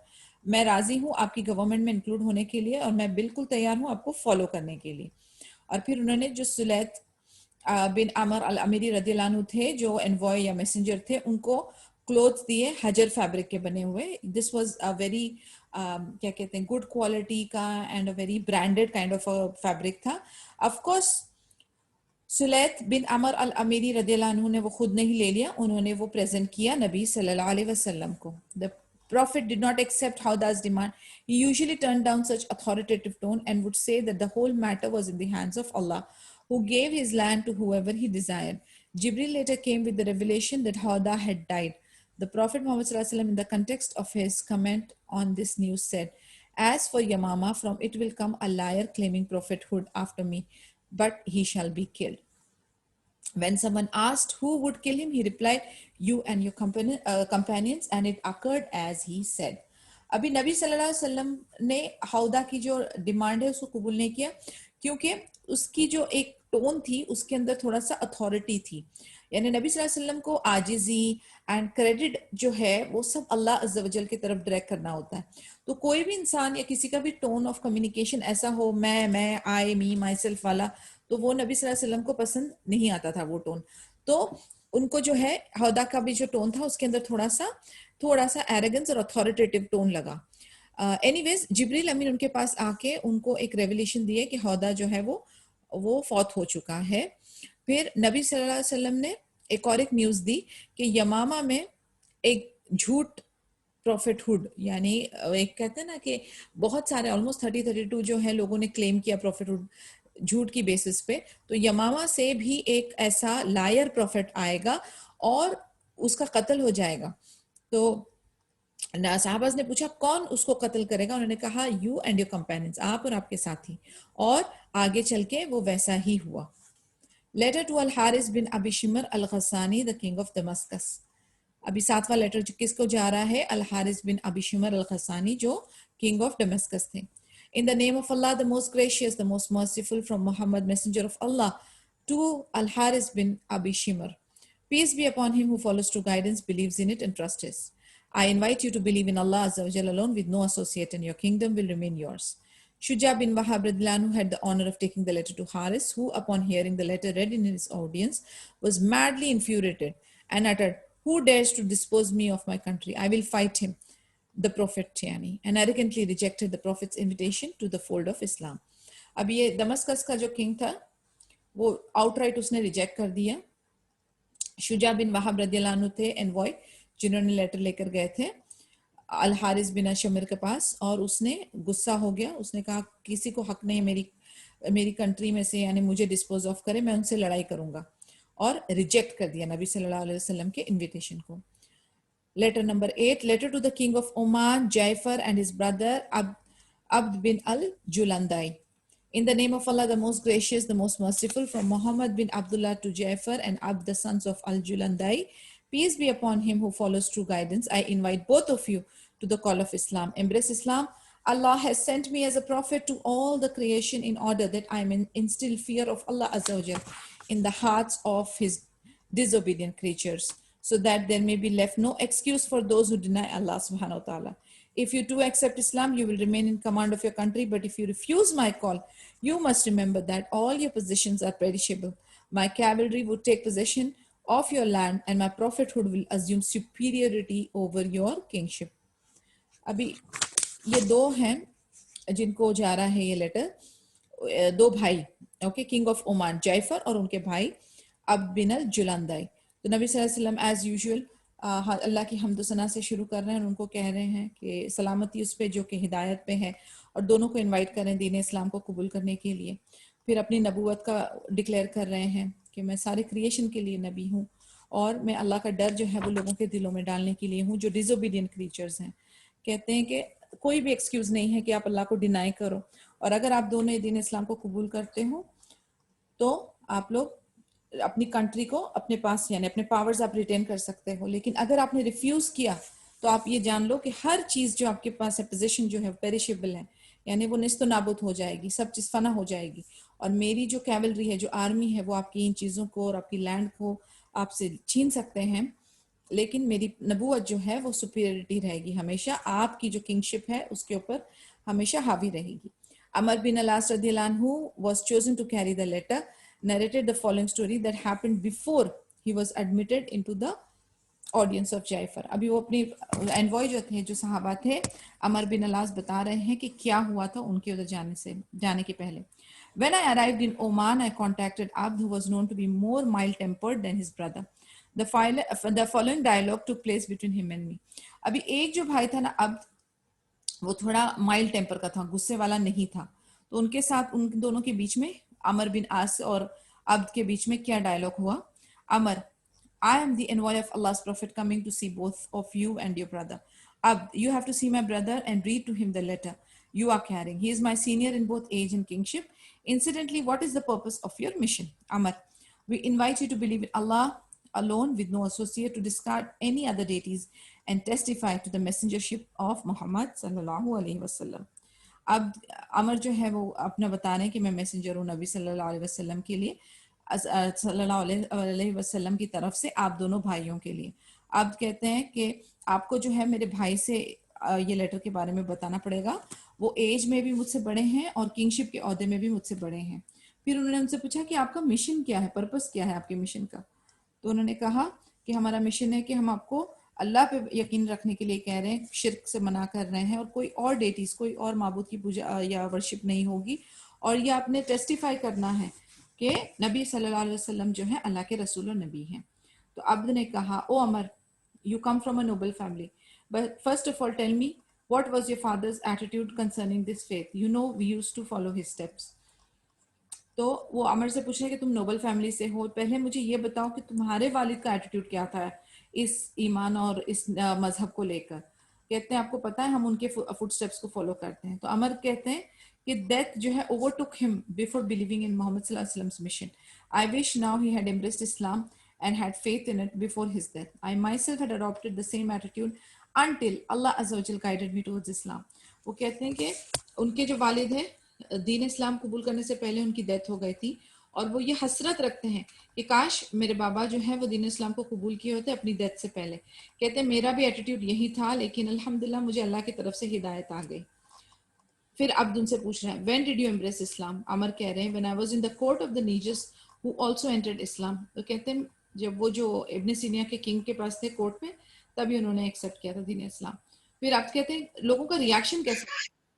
मैं राजी हूँ आपकी गवर्नमेंट में इंक्लूड होने के लिए और मैं बिल्कुल तैयार हूँ आपको फॉलो करने के लिए। और फिर उन्होंने जो सुलैत बिन अमर अल अमीरी रदियल्लाहु अन्हु थे, जो एनवॉय या मैसेंजर थे, उनको क्लोथ्स दिए हजर फैब्रिक के बने हुए। दिस वाज अ वेरी क्या कहते हैं, गुड क्वालिटी का and a very branded kind of fabric था। ऑफ कोर्स सुलैत बिन अमर अल अमीरी रदियल्लाहु अन्हु ने वो खुद नहीं ले लिया, उन्होंने वो प्रेजेंट किया नबी सल्लल्लाहु अलैहि वसल्लम को। The Prophet did not accept Hawda's demand. He usually turned down such authoritative tone and would say that the whole matter was in the hands of Allah, who gave his land to whoever he desired. Jibril later came with the revelation that Hawda had died. The Prophet Muhammad sallallahu alaihi wasallam, in the context of his comment on this news, said, "As for Yamama, from it will come a liar claiming prophethood after me, but he shall be killed." When someone asked who would kill him, he replied, "You and your companions," and it occurred as he said. अभी नबी सल्लल्लाहु अलैहि वसल्लम ने हौदा की जो demand है उसको कबूल नहीं किया, क्योंकि उसकी जो एक टोन थी उसके अंदर थोड़ा सा अथॉरिटी थी। यानी नबी सल्लल्लाहु अलैहि वसल्लम को आजिजी एंड क्रेडिट जो है वो सब अल्लाह अज़्ज़ा वजल की तरफ डायरेक्ट करना होता है। तो कोई भी इंसान या किसी का भी टोन ऑफ कम्युनिकेशन ऐसा हो, मैं, आई, मी, माई सेल्फ वाला, तो वो नबी सल्लल्लाहु अलैहि वसल्लम को पसंद नहीं आता था वो टोन। तो उनको जो है हौदा का भी जो टोन था उसके अंदर थोड़ा सा एरोगेंस और अथॉरिटेटिव टोन लगा। एनीवेज जिब्रील अमीन उनके पास आके उनको एक रेवलेशन दिए कि हौदा जो है वो फौत हो चुका है। फिर नबी सल्लल्लाहु अलैहि वसल्लम ने एक और एक न्यूज़ दी कि यमामा में एक झूठ प्रॉफिटहुड, यानी एक कहते हैं ना कि बहुत सारे ऑलमोस्ट 32 जो है लोगों ने क्लेम किया प्रॉफिटहुड झूठ की बेसिस पे, तो यमामा से भी एक ऐसा लायर प्रॉफिट आएगा और उसका कत्ल हो जाएगा। तो साहबाज ने पूछा कौन उसको कत्ल करेगा, उन्होंने कहा यू एंड योर कंपेनियंस, आप और आपके साथी, और आगे चल के वो वैसा ही हुआ। Letter to Al Harith bin Abi Shimr Al Ghassani, the king of Damascus. अभी 7वां लेटर किसको जा रहा है? अल Harith bin Abi Shimr Al गसानी, जो किंग ऑफ दमस्कस थे। In the name of Allah, the most gracious, the most merciful, from Muhammad, messenger of Allah, to Al Haris bin Abi Shimr. Peace be upon him who follows true guidance, believes in it, and trusts it. I invite you to believe in Allah Azza wa Jalla alone with no associate, and your kingdom will remain yours. Shuja bin Wahab radhiyallahu anhu had the honor of taking the letter to Haris, who, upon hearing the letter read in his audience, was madly infuriated and uttered, "Who dares to dispose me of my country? I will fight him." the prophet yani, and arrogantly rejected the prophet's invitation to the fold of Islam. अब ये Damascus का जो king था वो outright उसने reject कर दिया. शुजा बिन वहाब रदियल्लाहु अन्हु थे एनवॉय जिन्होंने लेटर लेकर गए थे अल हारिस बिन शमिर के पास, और उसने गुस्सा हो गया. उसने कहा किसी को हक नहीं मेरी कंट्री में से यानी मुझे डिस्पोज ऑफ करे, मैं उनसे लड़ाई करूंगा, और रिजेक्ट कर दिया नबी सल्लल्लाहु अलैहि वसल्लम के इनविटेशन को. Letter number 8, letter to the king of Oman, Jaifar, and his brother Abd bin al-Julandai. In the name of Allah, the most gracious, the most merciful, from Muhammad bin Abdullah to Jaifar and Abd, the sons of al-Julandai, peace be upon him who follows true guidance. I invite both of you to the call of Islam. Embrace Islam. Allah has sent me as a prophet to all the creation in order that I may instill fear of Allah Azza wa Jal in the hearts of his disobedient creatures, so that there may be left no excuse for those who deny Allah subhanahu wa ta'ala. If you do accept Islam, you will remain in command of your country. But if you refuse my call, you must remember that all your possessions are perishable. My cavalry would take possession of your land, and my prophethood will assume superiority over your kingship. अभी ये दो हैं जिनको जा रहा है ये letter, दो भाई, ओके, किंग ऑफ ओमान जायफर और उनके भाई अब्द बिन अल जुलंदाई. तो नबी सल्लल्लाहु अलैहि वसल्लम एज यूजुअल अल्लाह की हम्द सना से शुरू कर रहे हैं और उनको कह रहे हैं कि सलामती उस पे जो कि हिदायत पे है, और दोनों को इनवाइट कर रहे हैं दीन इस्लाम को कबूल करने के लिए. फिर अपनी नबूवत का डिक्लेयर कर रहे हैं कि मैं सारे क्रिएशन के लिए नबी हूँ, और मैं अल्लाह का डर जो है वो लोगों के दिलों में डालने के लिए हूँ जो डिसोबीडियंट क्रीचर्स हैं. कहते हैं कि कोई भी एक्सक्यूज नहीं है कि आप अल्लाह को डिनाई करो, और अगर आप दोनों दीन इस्लाम को कबूल करते हो तो आप लोग अपनी कंट्री को अपने पास यानी अपने पावर्स आप रिटेन कर सकते हो. लेकिन अगर आपने रिफ्यूज किया तो आप ये जान लो कि हर चीज जो आपके पास है, पोजीशन जो है पेरिशेबल है, यानी वो निस्तो नाबूद हो जाएगी, सब चीज फना हो जाएगी. और मेरी जो कैवलरी है, जो आर्मी है, वो आपकी इन चीजों को और आपकी लैंड को आपसे छीन सकते हैं, लेकिन मेरी नबूवत जो है वो सुपीरियरिटी रहेगी हमेशा, आपकी जो किंगशिप है उसके ऊपर हमेशा हावी रहेगी. अमर बिन अलास रदियल्लाहु अन्हु was chosen to carry the letter, narrated the following story that happened before he was admitted into the audience of Jaifar. अभी वो अपनी एनवॉय जो थे, जो सहाबा थे, अमर बिन अलास बता रहे हैं कि क्या हुआ था उनके उधर जाने के पहले. When I arrived in Oman, I contacted Abd, who was known to be more mild-tempered than his brother. The following dialogue took place between him and me. अभी एक जो भाई था ना अब्द, वो थोड़ा माइल्ड टेम्पर का था, गुस्से वाला नहीं था. तो उनके साथ उन दोनों के बीच में अमर बिन आस और अब्द के बीच में क्या डायलॉग हुआ. अमर, I am the envoy of Allah's prophet coming to see both of you and your brother. Abd, you have to see my brother and read to him the letter you are carrying. He is my senior in both age and kingship. Incidentally, what is the purpose of your mission? Amar, we invite you to believe in Allah alone with no associate, to discard any other deities, and testify to the messengership of Muhammad sallallahu alaihi wasallam. अब अमर जो है वो अपना बता रहे हैं कि मैं मैसेंजर हूँ नबी सल्लल्लाहु अलैहि वसल्लम के लिए, सल्लल्लाहु अलैहि वसल्लम की तरफ से आप दोनों भाइयों के लिए. आप कहते हैं कि आपको जो है मेरे भाई से ये लेटर के बारे में बताना पड़ेगा. वो एज में भी मुझसे बड़े हैं और किंगशिप के ओहदे में भी मुझसे बड़े हैं. फिर उन्होंने उनसे पूछा कि आपका मिशन क्या है, पर्पस क्या है आपके मिशन का. तो उन्होंने कहा कि हमारा मिशन है कि हम आपको अल्लाह पे यकीन रखने के लिए कह रहे हैं, शिर्क से मना कर रहे हैं, और कोई और डेटीज, कोई और माबूद की पूजा या वर्शिप नहीं होगी. और ये आपने टेस्टिफाई करना है कि नबी सल्लल्लाहु अलैहि वसल्लम जो है अल्लाह के रसूल और नबी हैं. तो अब्द ने कहा, ओ अमर, you come from a noble family, but first of all tell me, what was your father's attitude concerning this faith? You know, we used to follow his steps. तो वो अमर से पूछ रहे कि तुम नोबल फैमिली से हो, पहले मुझे ये बताओ कि तुम्हारे वालिद का एटीट्यूड क्या था इस ईमान और इस मजहब को लेकर. कहते हैं आपको पता है हम उनके फुटस्टेप्स को फॉलो करते हैं. तो अमर कहते हैं कि डेथ जो है overtook him before believing in Muhammad सल्लल्लाहु अलैहि वसल्लम mission. I wish now he had embraced Islam and had faith in it before his death. I myself had adopted the same attitude until Allah Azza wa Jal guided me towards Islam. वो कहते हैं कि उनके जो वालिद हैं दीन इस्लाम कबूल करने से पहले उनकी डेथ हो गई थी, और वो ये हसरत रखते हैं कि काश मेरे बाबा जो है वो दीन इस्लाम को कबूल किए होते अपनी डेथ से पहले. कहते हैं मेरा भी एटीट्यूड यही था, लेकिन अल्हम्दुलिल्लाह मुझे अल्लाह की तरफ से हिदायत आ गई. फिर अब्द उनसे पूछ रहे हैं, when did you embrace Islam? Amr कह रहे हैं, when I was in the court of the Negus who also entered Islam. तो कहते हैं जब वो जो इब्न सीनिया के किंग के पास थे कोर्ट में, तभी उन्होंने एक्सेप्ट किया था दीन इस्लाम. फिर आप कहते हैं लोगों का रिएक्शन कैसा,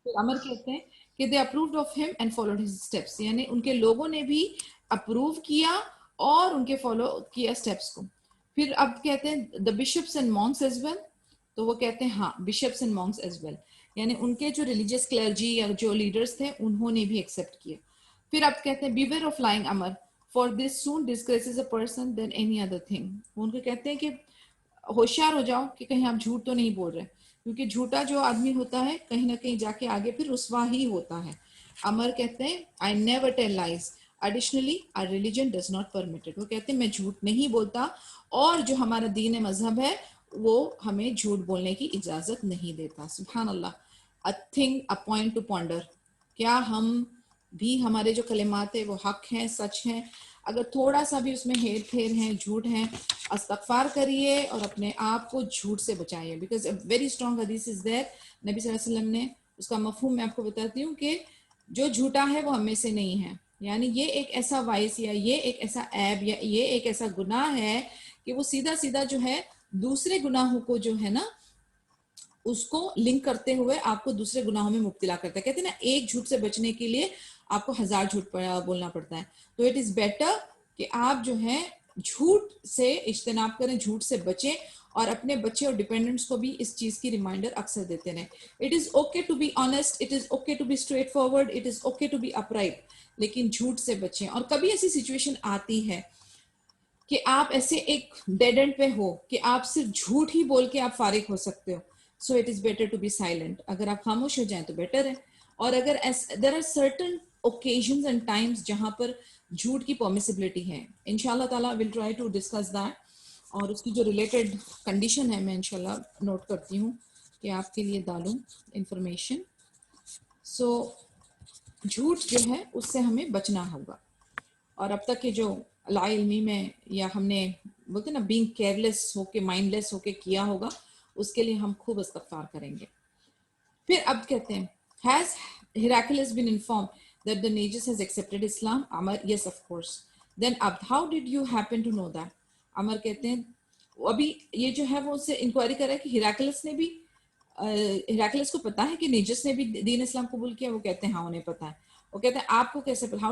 फिर अमर कहते हैं कि they approved of him and followed his steps, यानी उनके लोगों ने भी अप्रूव किया और उनके फॉलो किया स्टेप्स को। फिर अब कहते हैं the bishops and monks as well, तो वो कहते हैं हाँ bishops and monks as well, यानी उनके जो रिलीजियस क्लर्जी या जो लीडर्स थे उन्होंने भी एक्सेप्ट किया। फिर अब कहते हैं beware of lying Amr, for this soon disgraces a person then any other thing. उनको कहते हैं कि होशियार हो जाओ कि कहीं आप झूठ तो नहीं बोल रहे, क्योंकि झूठा जो आदमी होता है कहीं ना कहीं जाके आगे फिर रुसवा ही होता है। अमर कहते हैं I never tell lies, additionally our religion does not permit it. वो कहते हैं मैं झूठ नहीं बोलता और जो हमारा दीन मजहब है वो हमें झूठ बोलने की इजाजत नहीं देता। सुभान अल्लाह, a thing a point to ponder. क्या हम भी, हमारे जो कलिमात है वो हक हैं, सच हैं, अगर थोड़ा सा भी उसमें हेर फेर है, झूठ है, इस्तगफार करिए और अपने आप को झूठ से बचाइए। बिकॉज अ वेरी स्ट्रॉन्ग हदीस इज देयर, नबी सल्लल्लाहु अलैहि वसल्लम ने उसका मफहूम मैं आपको बताती हूँ कि जो झूठा है वो हमें से नहीं है, यानी ये एक ऐसा वाइस या ये एक ऐसा ऐब या ये एक ऐसा गुनाह है कि वो सीधा सीधा जो है दूसरे गुनाहों को जो है ना उसको लिंक करते हुए आपको दूसरे गुनाहों में मुब्तला करता है। कहते हैं ना एक झूठ से बचने के लिए आपको 1000 झूठ बोलना पड़ता है। तो इट इज बेटर कि आप जो है झूठ से इज्तनाब करें, झूठ से बचें और अपने बच्चे और डिपेंडेंट्स को भी इस चीज की रिमाइंडर अक्सर देते रहें। It is okay to be honest, it is okay to be straightforward, it is okay to be upright, लेकिन झूठ से बचें। और कभी ऐसी सिचुएशन आती है कि आप ऐसे एक डेड एंड पे हो कि आप सिर्फ झूठ ही बोल के आप फारिग हो सकते हो, so it is better to be silent. अगर आप खामोश हो जाएं तो बेटर है। और अगर there are certain occasions and times जहां पर झूठ की परमिसिबिलिटी है, इंशाल्लाह ताला will try to discuss that, और उसकी जो रिलेटेड कंडीशन है मैं इंशाल्लाह नोट करती हूँ कि आपके लिए डालूं इंफॉर्मेशन। सो झूठ जो है उससे हमें बचना होगा। और अब तक के जो लाइल्मी में या हमने बोलते ना बीइंग केयरलेस होके माइंडलेस होके किया होगा, उसके लिए हम खूब इस्तगफार करेंगे। फिर अब कहते हैं has Heraclius been informed that the Negus has accepted Islam? Amar, yes of course. Then अब how did you happen to know that? अमर कहते हैं अभी ये जो है वो उससे इंक्वायरी कर रहा है कि हिराक्लियस ने भी हिराक्लियस को पता है कि नेजस ने भी दीन इस्लाम कबूल किया। वो कहते हैं हाँ उन्हें पता है। वो कहते हैं आपको कैसे पता,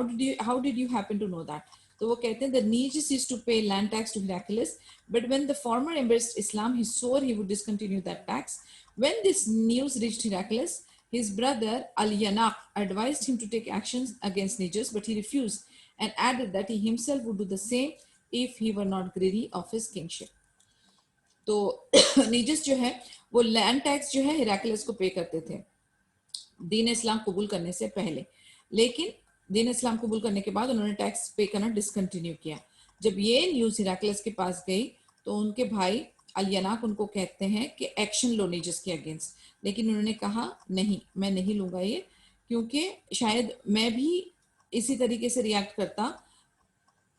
how did you happen to know that? तो वो कहते हैं the Negus used to pay land tax to Heraclius, but when the former embraced Islam he swore he would discontinue that tax. When this news reached Heraclius, his brother Al-Yanak advised him to take actions against Negus, but he refused and added that he himself would do the same if he were not greedy of his kingship. तो नीजस जो है वो land tax जो है हिराक्लियस को पे करते थे दीन इस्लाम कबूल करने से पहले, लेकिन दीन इस्लाम कबूल करने के बाद उन्होंने टैक्स पे करना डिसकंटिन्यू किया। जब ये न्यूज हिराक्लियस के पास गई तो उनके भाई अलियनाक उनको कहते हैं कि एक्शन लो नीजस के अगेंस्ट, लेकिन उन्होंने कहा नहीं मैं नहीं लूंगा ये, क्योंकि शायद मैं भी इसी तरीके से रिएक्ट करता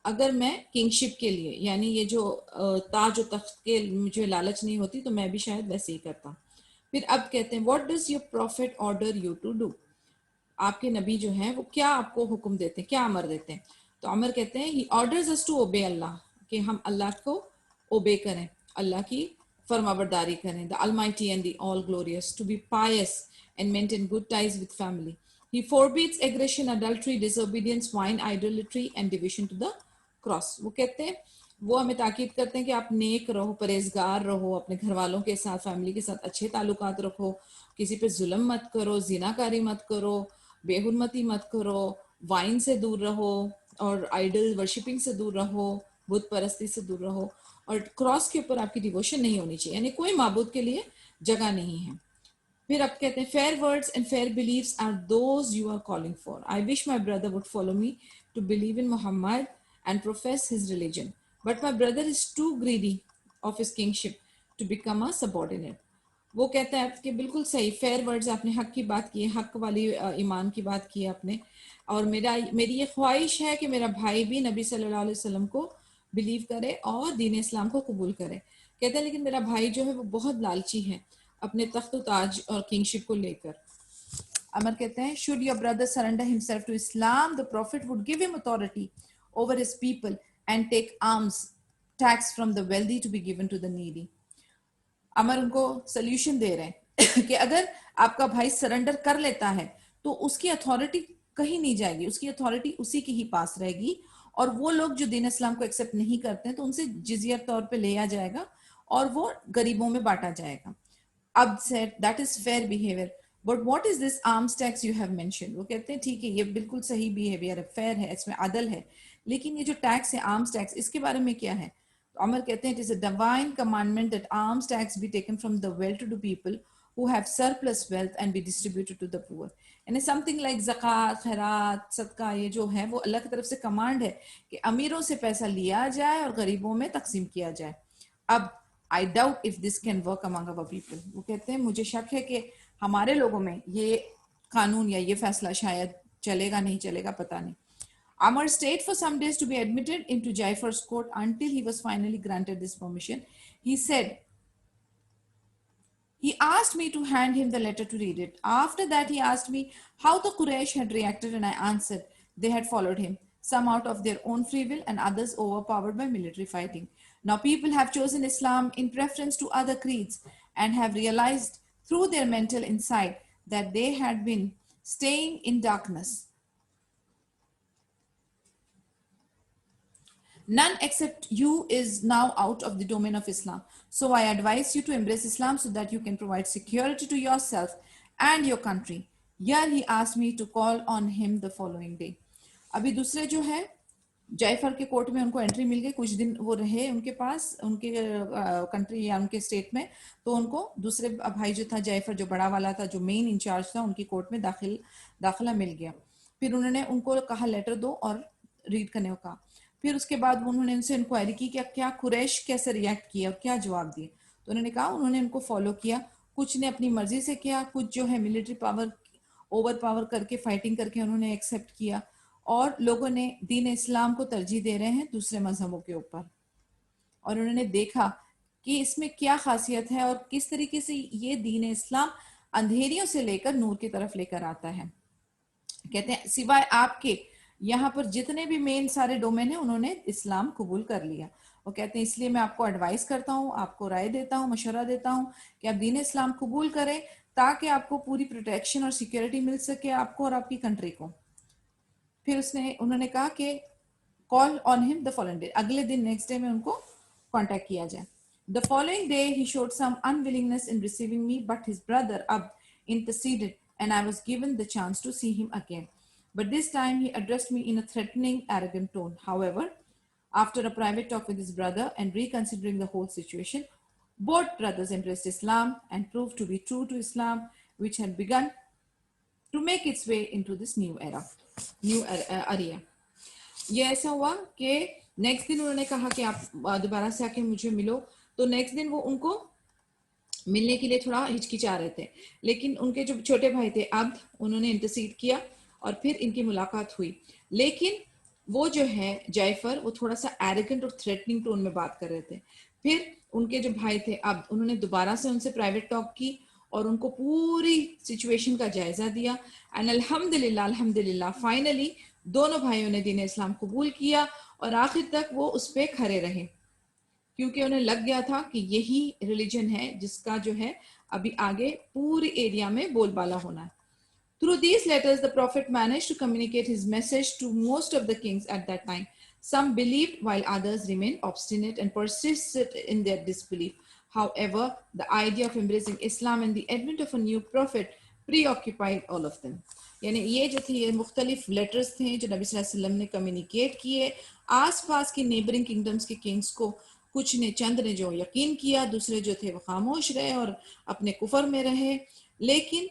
अगर मैं किंगशिप के लिए, यानी ये जो ताज और तख्त के मुझे लालच नहीं होती तो मैं भी शायद वैसे ही करता। फिर अब कहते हैं what does your prophet order you to do? आपके नबी जो हैं वो क्या आपको हुक्म देते हैं, क्या अमर देते हैं? तो अमर कहते हैं ही ऑर्डर्स अस टू ओबे अल्लाह, कि हम अल्लाह को ओबे करें, अल्लाह की फरमाबरदारी करें, the almighty and the all glorious, to be pious and maintain good ties with family. He forbids aggression, adultery, disobedience, wine, idolatry and division to the cross. वो कहते हैं वो हमें ताकीद करते हैं कि आप नेक रहो, परहेजगार रहो, अपने घर वालों के साथ फैमिली के साथ अच्छे ताल्लुकात रखो, किसी पे जुल्म मत करो, जिनाकारी मत करो, बेहुरमती मत करो, वाइन से दूर रहो और आइडल वर्शिपिंग से दूर रहो, बुत परस्ती से दूर रहो, और क्रॉस के ऊपर आपकी डिवोशन नहीं होनी चाहिए, यानी कोई माबूद के लिए जगह नहीं है। फिर अब कहते हैं fair words and fair believes are those you are calling for. I wish my brother would follow me to believe in Muhammad and profess his religion, but my brother is too greedy of his kingship to become a subordinate. वो कहता है कि बिल्कुल सही, fair words आपने हक की बात की है, हक वाली ईमान की बात की है आपने, और मेरी ये ख्वाहिश है कि मेरा भाई भी नबी सल्लल्लाहु अलैहि वसल्लम को बिलीव करे और दीन इस्लाम को कबूल करे। कहते हैं लेकिन मेरा भाई जो है वो बहुत लालची है अपने तख्त ताज और किंगशिप को लेकर। अमर कहते हैं should your brother surrender himself to Islam, the prophet would give him authority over his people and take alms tax from the wealthy to be given to the needy. अमर उनको सोल्यूशन दे रहे हैं कि अगर आपका भाई सरेंडर कर लेता है तो उसकी अथॉरिटी कहीं नहीं जाएगी, उसकी अथॉरिटी उसी के ही पास रहेगी, और वो लोग जो दीन इस्लाम को एक्सेप्ट नहीं करते हैं तो उनसे जिजिया तौर पे लिया जाएगा और वो गरीबों में बांटा जाएगा। अब said that is fair behaviour, but what is this arms tax you have mention. वो कहते हैं ठीक है ये बिल्कुल सही बिहेवियर है, फेयर है, इसमें अदल है, लेकिन ये जो टैक्स है आर्म्स टैक्स, इसके बारे में क्या है। तो अमर कहते हैं it is a divine commandment that alms tax be taken from the well to do people who have surplus wealth and be distributed to the poor. यानी समथिंग लाइक ज़कात, खैरात, सदका, ये जो है वो अल्लाह की तरफ से कमांड है कि अमीरों से पैसा लिया जाए और गरीबों में तकसीम किया जाए। अब I doubt if this can work among our people. वो कहते हैं मुझे शक है कि हमारे लोगों में ये कानून या ये फैसला शायद चलेगा, नहीं चलेगा पता नहीं। Amar stayed for some days to be admitted into Jaifar's court until he was finally granted this permission. He said, he asked me to hand him the letter to read it. After that, he asked me how the Quraysh had reacted, and I answered they had followed him, some out of their own free will, and others overpowered by military fighting. Now, people have chosen Islam in preference to other creeds and have realized through their mental insight that they had been staying in darkness. None except you is now out of the domain of Islam. So I advise you to embrace Islam so that you can provide security to yourself and your country. Here he asked me to call on him the following day. अभी दूसरे जो है जयफर के court में उनको entry मिल गई, कुछ दिन वो रहे उनके पास, उनके कंट्री या उनके स्टेट में, तो उनको दूसरे भाई जो था जयफर, जो बड़ा वाला था, जो मेन इंचार्ज था, उनकी कोर्ट में दाखिला मिल गया। फिर उन्होंने उनको कहा लेटर दो और रीड करने को कहा। फिर उसके बाद उन्होंने उनसे इंक्वायरी की कि क्या कुरैश कैसे रिएक्ट किया और क्या जवाब दिए। तो उन्होंने कहा उन्होंने उनको फॉलो किया, कुछ ने अपनी मर्जी से किया, कुछ जो है मिलिट्री पावर ओवर पावर करके फाइटिंग करके उन्होंने एक्सेप्ट किया, और लोगों ने दीन इस्लाम को तरजीह दे रहे हैं दूसरे मजहबों के ऊपर। और उन्होंने देखा कि इसमें क्या खासियत है और किस तरीके से ये दीन इस्लाम अंधेरियों से लेकर नूर की तरफ लेकर आता है। कहते हैं सिवाय आपके यहाँ पर जितने भी मेन सारे डोमेन है उन्होंने इस्लाम कबूल कर लिया। वो कहते हैं इसलिए मैं आपको एडवाइस करता हूँ, आपको राय देता हूँ, मशवरा देता हूँ कि आप दीन इस्लाम कबूल करें ताकि आपको पूरी प्रोटेक्शन और सिक्योरिटी मिल सके, आपको और आपकी कंट्री को। फिर उन्होंने कहा कि call on him the following day, अगले दिन नेक्स्ट डे में उनको कांटेक्ट किया जाए। The following day he showed some unwillingness in receiving me, but his brother अब interceded and I was given the chance to see him again. But this time he addressed me in a threatening, arrogant tone. However, after a private talk with his brother and reconsidering the whole situation, both brothers embraced Islam and proved to be true to Islam, which had begun to make its way into this new era. ये ऐसा हुआ कि next दिन उन्होंने कहा कि आप दोबारा से आके मुझे मिलो। तो नेक्स्ट दिन वो उनको मिलने के लिए थोड़ा हिचकिचा रहे थे, लेकिन उनके जो छोटे भाई थे अब उन्होंने इंटरसीड किया और फिर इनकी मुलाकात हुई। लेकिन वो जो है जयफर वो थोड़ा सा एरोगेंट और थ्रेटनिंग टोन में बात कर रहे थे। फिर उनके जो भाई थे अब उन्होंने दोबारा से उनसे प्राइवेट टॉक की और उनको पूरी सिचुएशन का जायजा दिया। एंड अल्हम्दुलिल्लाह फाइनली दोनों भाइयों ने दीन इस्लाम कबूल किया और आखिर तक वो उस पर खड़े रहे, क्योंकि उन्हें लग गया था कि यही रिलीजन है जिसका जो है अभी आगे पूरे एरिया में बोलबाला होना है। Through these letters, the Prophet managed to communicate his message to most of the kings at that time. Some believed while others remained obstinate and persisted in their disbelief. However, the idea of embracing Islam and the advent of a new prophet preoccupied all of them. यानी ये जो थे ये मुख्तलिफ letters थे जो नबी सल्लल्लाहु अलैहि वसल्लम ने कम्युनिकेट किए आसपास की नेबरिंग किंगडम्स के किंग्स को। कुछ ने चंद ने जो यकीन किया, दूसरे जो थे वो खामोश रहे और अपने कुफर में रहे। लेकिन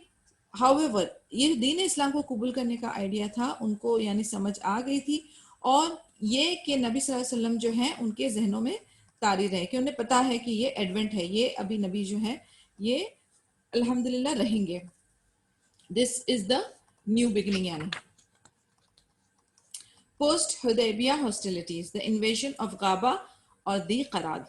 हाउएवर ये दीन इस्लाम को कबूल करने का आइडिया था उनको, यानी समझ आ गई थी, और ये कि नबी सल्लल्लाहु अलैहि वसल्लम जो है उनके जहनों में तारी रहे कि उन्हें पता है कि ये एडवेंट है, ये अभी नबी जो है ये अल्हम्दुलिल्लाह रहेंगे। This is the new beginning. यानी post Hudaybiyyah hostilities, the invasion of Ghaba और दी कराद।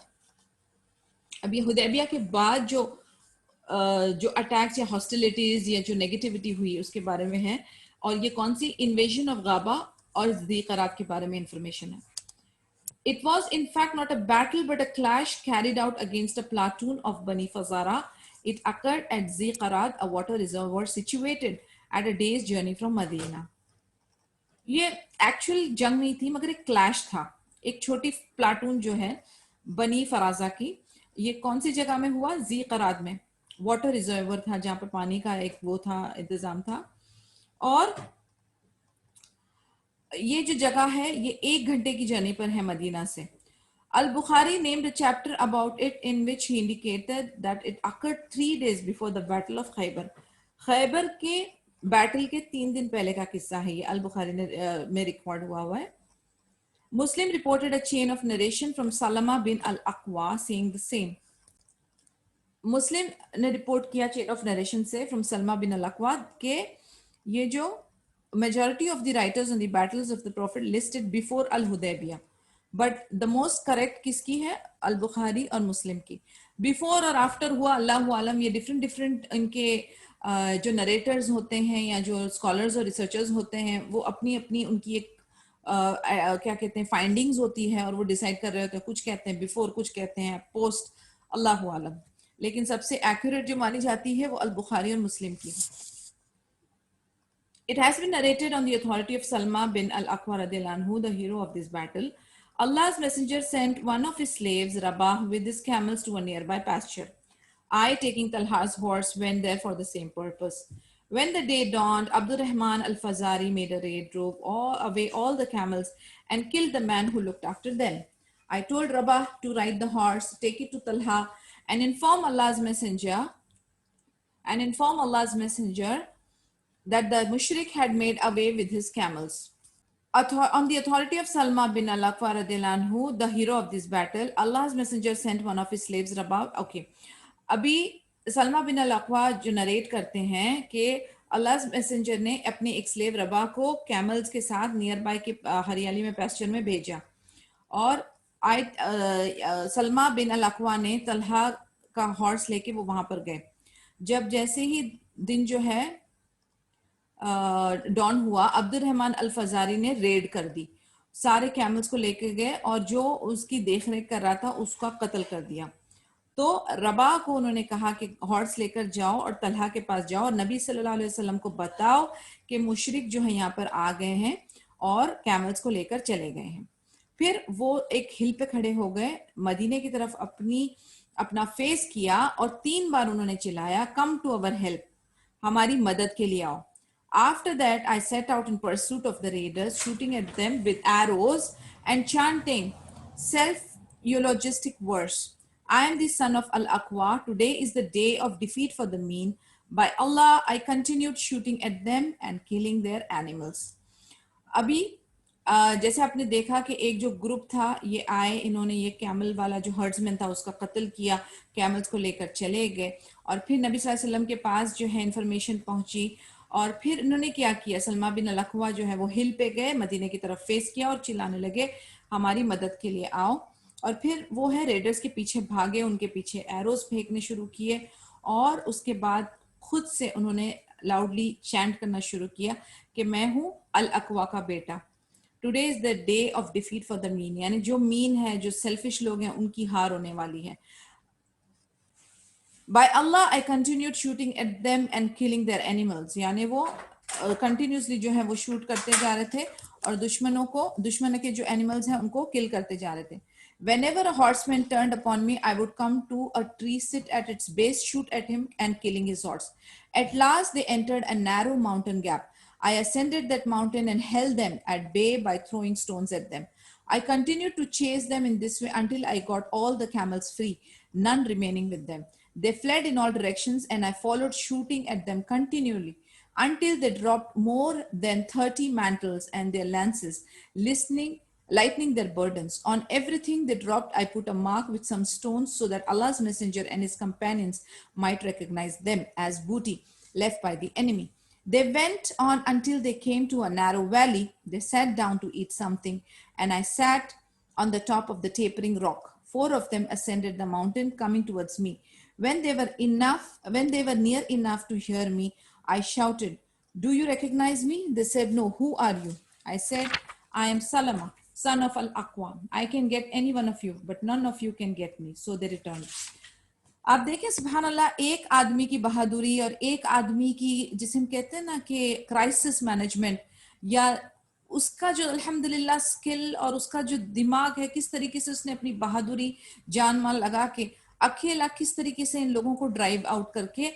अभी हुदैबिया के बाद जो अटैक्स या हॉस्टिलिटीज या जो नेगेटिविटी हुई उसके बारे में है, और ये कौन सी इन्वेजन ऑफ गाबा और दी कराद के बारे में इंफॉर्मेशन है। It was in fact not a battle but a clash carried out against a platoon of Bani Fazara It occurred at Ziqarad, a water reservoir situated at a day's journey from Medina. ये actual जंग नहीं थी मगर एक clash था. एक छोटी platoon जो है बनी फराजा की, ये कौन सी जगह में हुआ? जी कराद में. वाटर रिजर्वर था जहां पर पानी का एक वो था, इंतजाम था. और ये जो जगह है ये 1 घंटे की जर्नी पर है मदीना से. Al-Bukhari named a chapter about it in which he indicated that it occurred 3 days before the Battle of Khaybar. Khyber के बैटल के 3 दिन पहले का किस्सा है ये. अल बुखारी ने में रिकॉर्ड हुआ है. Muslim reported a chain of narration from Salama bin al-Aqwa saying the same. मुस्लिम ने रिपोर्ट किया चेन ऑफ नरेशन से फ्रॉम सलमा बिन अल-अक्वा के ये जो majority of the writers on the battles of the prophet listed before al-Hudaybiyah, but the most correct किसकी है? अल-बुखारी और मुस्लिम की. बिफोर और आफ्टर हुआ अल्लाह आलम, ये डिफरेंट डिफरेंट इनके जो नरेटर्स होते हैं या जो स्कॉलर्स और रिसर्चर्स होते हैं वो अपनी अपनी उनकी एक क्या कहते हैं फाइंडिंग्स होती है और वो डिसाइड कर रहे होते हैं. कुछ कहते हैं बिफोर, कुछ कहते हैं पोस्ट, अल्लाह आलम. लेकिन सबसे एक्यूरेट जो मानी जाती है वो अल बुखारी और मुस्लिम की. It has been narrated on the authority of Salma bin al-Aqwa radiallahu anhu, the hero of this battle. Allah's messenger sent one of his slaves, Rabah, with his camels to a nearby pasture. I, taking Talha's horse, went there for the same purpose. When the day dawned, Abdurrahman al-Fazari made a raid, drove away all the camels, and killed the man who looked after them. I told Rabah to ride the horse, take it to Talha, and inform Allah's messenger, that the mushrik had made away with his camels. On the authority of Salma bin al-Aqwa radiallahu anhu, the hero of this battle, Allah's messenger sent one of his slaves, Rabah. Okay, अभी सलमा बिन अल-अक़वा जो narrate करते हैं कि अल्लाह messenger ने अपने एक slave रबा को camels के साथ नियर बाय के हरियाली में पेस्चर में भेजा. और सलमा बिन अल-अक़वा ने तलहा का हॉर्स लेके वो वहां पर गए. जब जैसे ही दिन जो है डॉन हुआ, अब्दुर्रहमान अल फजारी ने रेड कर दी, सारे कैमल्स को लेके गए और जो उसकी देखरेख कर रहा था उसका कत्ल कर दिया. तो रबा को उन्होंने कहा कि हॉर्स लेकर जाओ और तलहा के पास जाओ और नबी सल्लल्लाहु अलैहि वसल्लम को बताओ कि मुशरिक जो है यहाँ पर आ गए हैं और कैमल्स को लेकर चले गए हैं. फिर वो एक हिल पे खड़े हो गए, मदीने की तरफ अपना फेस किया और 3 बार उन्होंने चिल्लाया, कम टू अवर हेल्प, हमारी मदद के लिए आओ. After that, I set out in pursuit of the raiders, shooting at them with arrows and chanting self-eulogistic verse. I am the son of Al-Aqwa. Today is the day of defeat for the mean. By Allah, I continued shooting at them and killing their animals. अभी जैसे आपने देखा कि एक जो group था ये आए, इन्होंने ये कैमल वाला जो हर्ड्समैन था उसका कत्ल किया, कैमल्स को लेकर चले गए और फिर नबी सल्लल्लाहु अलैहि वसल्लम के पास जो है इंफॉर्मेशन पहुंची और फिर इन्होंने क्या किया, सलमा बिन अल-अक़वा जो है वो हिल पे गए, मदीने की तरफ फेस किया और चिल्लाने लगे, हमारी मदद के लिए आओ. और फिर वो है रेडर्स के पीछे भागे, उनके पीछे एरोज फेंकने शुरू किए और उसके बाद खुद से उन्होंने लाउडली चैंट करना शुरू किया कि मैं हूं अल-अक़वा का बेटा. Today is the day of defeat for the mean, यानी जो मीन है, जो सेल्फिश लोग हैं, उनकी हार होने वाली है. By Allah, I continued shooting at them and killing their animals. यानी वो कंटिन्यूसली जो है वो शूट करते जा रहे थे और दुश्मन के जो एनिमल्स हैं उनको किल करते जा रहे थे. Whenever a horseman turned upon me, I would come to a tree, sit at its base, shoot at him, and killing his horse. At last, they entered a narrow mountain gap. I ascended that mountain and held them at bay by throwing stones at them. I continued to chase them in this way until I got all the camels free, none remaining with them. They fled in all directions, and I followed, shooting at them continually until they dropped more than 30 mantles and their lances, lightening their burdens. On everything they dropped, I put a mark with some stones so that Allah's messenger and his companions might recognize them as booty left by the enemy. They went on until they came to a narrow valley. They sat down to eat something, and I sat on the top of the tapering rock. 4 of them ascended the mountain, coming towards me. When they were near enough to hear me, I shouted, "Do you recognize me?" They said, "No. Who are you?" I said, "I am Salama, son of Al-Aqwa. I can get any one of you, but none of you can get me." So they returned. आप देखें सुभान अल्लाह, एक आदमी की बहादुरी और एक आदमी की, जिसे हम कहते हैं ना कि क्राइसिस मैनेजमेंट, या उसका जो अल्हम्दुलिल्लाह स्किल और उसका जो दिमाग है, किस तरीके से उसने अपनी बहादुरी जान माल लगा के अकेला किस तरीके से इन लोगों को ड्राइव आउट करके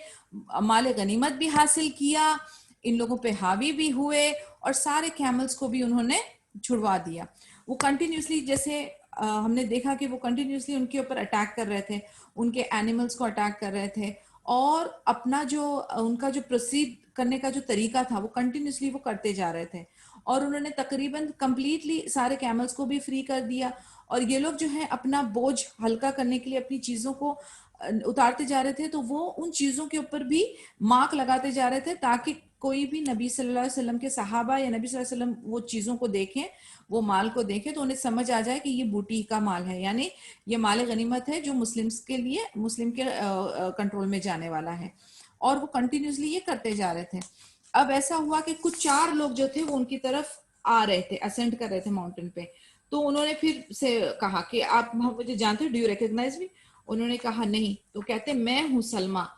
माल गनीमत भी हासिल किया, इन लोगों पे हावी भी हुए और सारे कैमल्स को भी उन्होंने छुड़वा दिया। वो कंटिन्यूसली, जैसे हमने देखा कि वो कंटिन्यूसली उनके ऊपर अटैक कर रहे थे, उनके एनिमल्स को अटैक कर रहे थे, और अपना जो उनका जो प्रोसीड करने का जो तरीका था वो कंटिन्यूसली वो करते जा रहे थे, और उन्होंने तकरीबन कंप्लीटली सारे कैमल्स को भी फ्री कर दिया। और ये लोग जो है अपना बोझ हल्का करने के लिए अपनी चीजों को उतारते जा रहे थे, तो वो उन चीजों के ऊपर भी मार्क लगाते जा रहे थे ताकि कोई भी नबी सल्लल्लाहु अलैहि वसल्लम के सहाबा या नबी सल्लल्लाहु अलैहि वसल्लम वो चीजों को देखें, वो माल को देखें, तो उन्हें समझ आ जाए कि ये बूटी का माल है, यानी ये माल गनीमत है जो मुस्लिम्स के लिए, मुस्लिम के कंट्रोल में जाने वाला है। और वो कंटिन्यूसली ये करते जा रहे थे। अब ऐसा हुआ कि कुछ 4 लोग जो थे वो उनकी तरफ आ रहे थे, असेंड कर रहे थे माउंटेन पे। तो उन्होंने फिर से कहा कि आप मुझे जानते हो, डू यू रिकॉग्नाइज मी? उन्होंने कहा नहीं। तो कहते मैं हूं सलमा,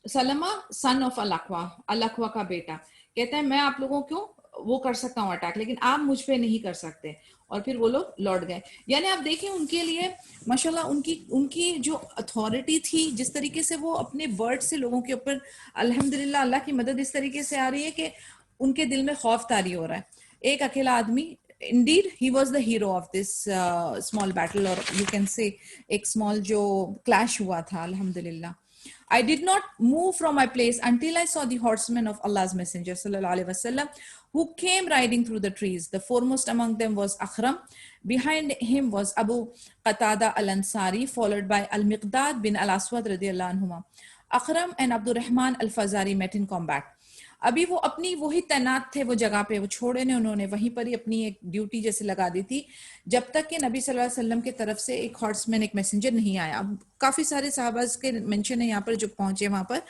सलमा सन ऑफ अलखवा, अलखवा का बेटा। कहता है मैं आप लोगों को वो कर सकता हूँ अटैक, लेकिन आप मुझ पे नहीं कर सकते। और फिर वो लोग लौट गए। यानी आप देखें उनके लिए माशाल्लाह उनकी उनकी जो अथॉरिटी थी, जिस तरीके से वो अपने वर्ड से लोगों के ऊपर, अल्हम्दुलिल्लाह अल्लाह की मदद इस तरीके से आ रही है कि उनके दिल में खौफ तारी हो रहा है। एक अकेला आदमी, indeed he was the hero of this small battle, or you can say एक small जो clash हुआ था, अल्हम्दुलिल्लाह। I did not move from my place until I saw the horsemen of Allah's Messenger sallallahu alaihi wasallam, who came riding through the trees. The foremost among them was Akhram. Behind him was Abu Qatada al-Ansari, followed by Al-Miqdad bin al-Aswad radiyallahu anhuma. Akhram and Abdurrahman al-Fazari met in combat. अभी वो अपनी वही तैनात थे वो जगह पे, वो छोड़े ने उन्होंने वहीं पर ही अपनी एक ड्यूटी जैसे लगा दी थी, जब तक कि नबी सल्लल्लाहु अलैहि वसल्लम की तरफ से एक हॉर्समैन, एक मैसेंजर नहीं आया। अब काफी सारे सहाबाज के मेंशन है यहाँ पर जो पहुंचे वहां पर।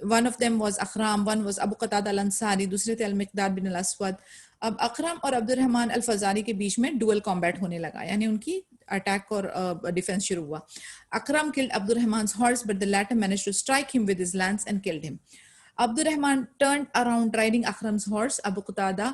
One of them was Akhram, one was Abu Qatada Al Ansari, दूसरे थे अल मिकदाद बिन अल अस्वद। अब अकरम और अब्दुर्रहमान अल फजारी के बीच में डुअल कॉम्बैट होने लगा, यानी उनकी अटैक और डिफेंस शुरू हुआ। अकरम killed अब्दुर्रहमान's horse, but the latter managed to strike him with his lance and killed him. Abdurrahman turned around riding Akram's horse. Abu Qatada,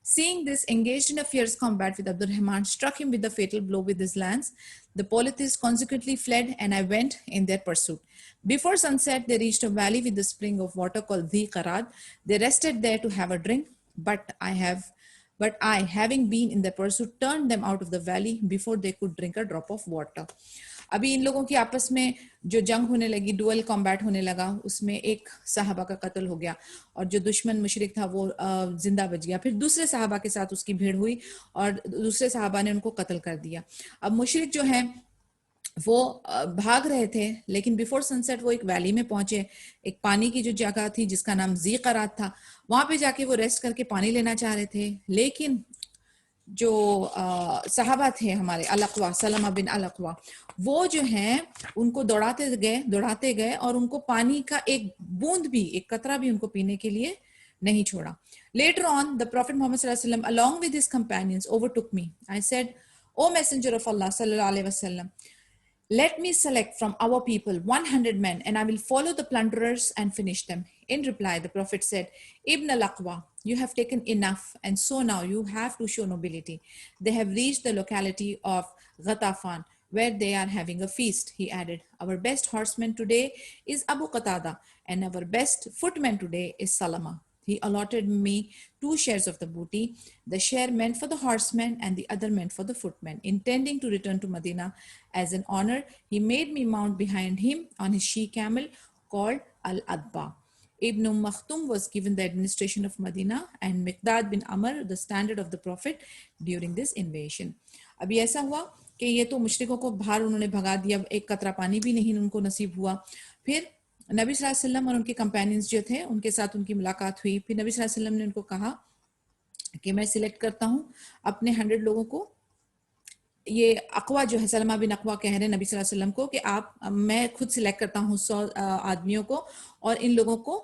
seeing this, engaged in a fierce combat with Abdurrahman, struck him with the fatal blow with his lance. The polytheists consequently fled, and I went in their pursuit. Before sunset, they reached a valley with a spring of water called Dhi Qarad. They rested there to have a drink, but I, having been in their pursuit, turned them out of the valley before they could drink a drop of water. अभी इन लोगों की आपस में जो जंग होने लगी, dual combat होने लगा, उसमें एक सहाबा का कत्ल हो गया और जो दुश्मन मुशरिक था वो जिंदा बच गया। फिर दूसरे सहाबा के साथ उसकी भीड़ हुई और दूसरे सहाबा ने उनको कत्ल कर दिया। अब मुशरिक जो है वो भाग रहे थे, लेकिन बिफोर सनसेट वो एक वैली में पहुंचे, एक पानी की जो जगह थी जिसका नाम जी करात था। वहां पे जाके वो रेस्ट करके पानी लेना चाह रहे थे, लेकिन जो सहाबा थे हमारे अलकवा, सलमा बिन अलकवा, वो जो हैं उनको दौड़ाते गए और उनको पानी का एक बूंद भी, एक कतरा भी उनको पीने के लिए नहीं छोड़ा। Later on, the Prophet Muhammad sallallahu alaihi wasallam, along with his companions, overtook me. I said, O Messenger of Allah sallallahu alaihi wasallam, let me select from our people 100 men, and I will follow the plunderers and finish them. In reply, the Prophet said, Ibn al-Aqwa, you have taken enough, and so now you have to show nobility. They have reached the locality of Ghatafan, where they are having a feast. He added, our best horseman today is Abu Qatada, and our best footman today is Salama. He allotted me 2 shares of the booty, the share meant for the horsemen and the other meant for the footmen. Intending to return to Medina as an honor, he made me mount behind him on his she-camel called Al-Adba. Ibn Makhtum was given the administration of Medina and Miqdad bin Amr the standard of the Prophet during this invasion. अभी ऐसा हुआ कि ये तो मुशरिकों को बाहर उन्होंने भगा दिया, एक कतरा पानी भी नहीं उनको नसीब हुआ। फिर नबी सल्लल्लाहु अलैहि वसल्लम और उनके कंपेनियंस जो थे उनके साथ उनकी मुलाकात हुई। फिर नबी सल्लल्लाहु अलैहि वसल्लम ने उनको कहा कि मैं सिलेक्ट करता हूँ अपने 100 लोगों को। ये अकवा जो है, सलमा बिन अकवा कह रहे हैं नबी सल्लल्लाहु अलैहि वसल्लम को कि आप, मैं खुद सिलेक्ट करता हूँ 100 आदमियों को और इन लोगों को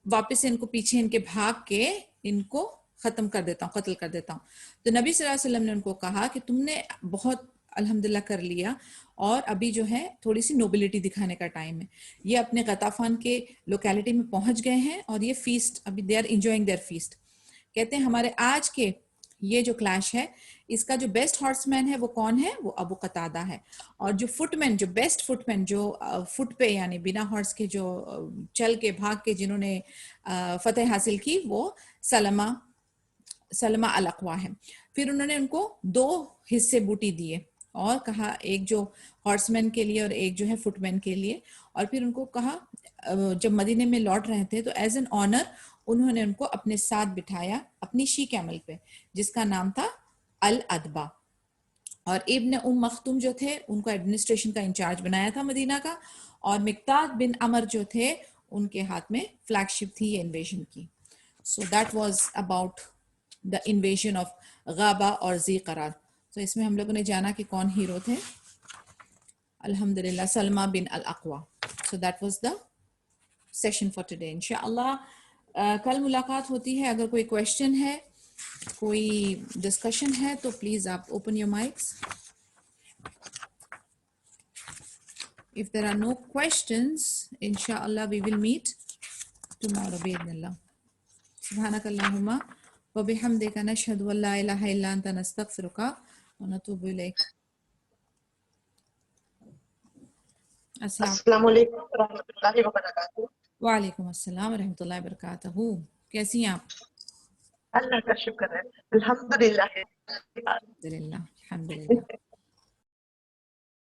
वापस से इनको पीछे इनके भाग के इनको खत्म कर देता हूँ, कत्ल कर देता हूँ। तो नबी सल्लल्लाहु अलैहि वसल्लम ने उनको कहा कि तुमने बहुत अल्हम्दुलिल्लाह कर लिया, और अभी जो है थोड़ी सी नोबिलिटी दिखाने का टाइम है। ये अपने गताफान के लोकेलिटी में पहुंच गए हैं और ये फीस्ट अभी they are enjoying their feast. कहते हैं हमारे आज के ये जो क्लैश है, इसका जो बेस्ट हॉर्समैन है वो कौन है? वो अबू कतादा है। और जो फुटमैन, जो बेस्ट फुटमैन, जो फुट पे यानी बिना हॉर्स के जो चल के भाग के जिन्होंने फतेह हासिल की, वो सलमा अल अक़वा है। फिर उन्होंने उनको 2 हिस्से बूटी दिए और कहा, एक जो हॉर्समैन के लिए और एक जो है फुटमैन के लिए। और फिर उनको कहा, जब मदीने में लौट रहे थे तो एज एन ऑनर उन्होंने उनको अपने साथ बिठाया अपनी शी कैमल पे, जिसका नाम था अल अदबा। और इब्न मख्तूम जो थे उनको एडमिनिस्ट्रेशन का इंचार्ज बनाया था मदीना का, और मिक्ताद बिन अमर जो थे उनके हाथ में फ्लैगशिप थी ये इन्वेजन की। So that was about the invasion of Ghaba और जी करार। तो इसमें हम लोगों ने जाना कि कौन हीरो थे। अल्हम्दुलिल्लाह, Salama bin Al Akwa. So that was the session for today. इंशाअल्लाह कल मुलाकात होती है। अगर कोई क्वेश्चन है, कोई डिस्कशन है, तो प्लीज आप open your mics. If there are no questions, inshallah we will meet tomorrow bi'idhnillah. Subhanakallahumma wa bihamdika nashhadu an la ilaha illa anta nastaghfiruka wa natubu ilayk. अस्सलामु अलैकुम व रहमतुल्लाहि व बरकातहू। वालेकुम अस्सलाम व रहमतुल्लाहि व बरकातहू। कैसी हैं आप? अल्लाह का शुक्र है, अल्हम्दुलिल्लाह। अल्हम्दुलिल्लाह, अल्हम्दुलिल्लाह।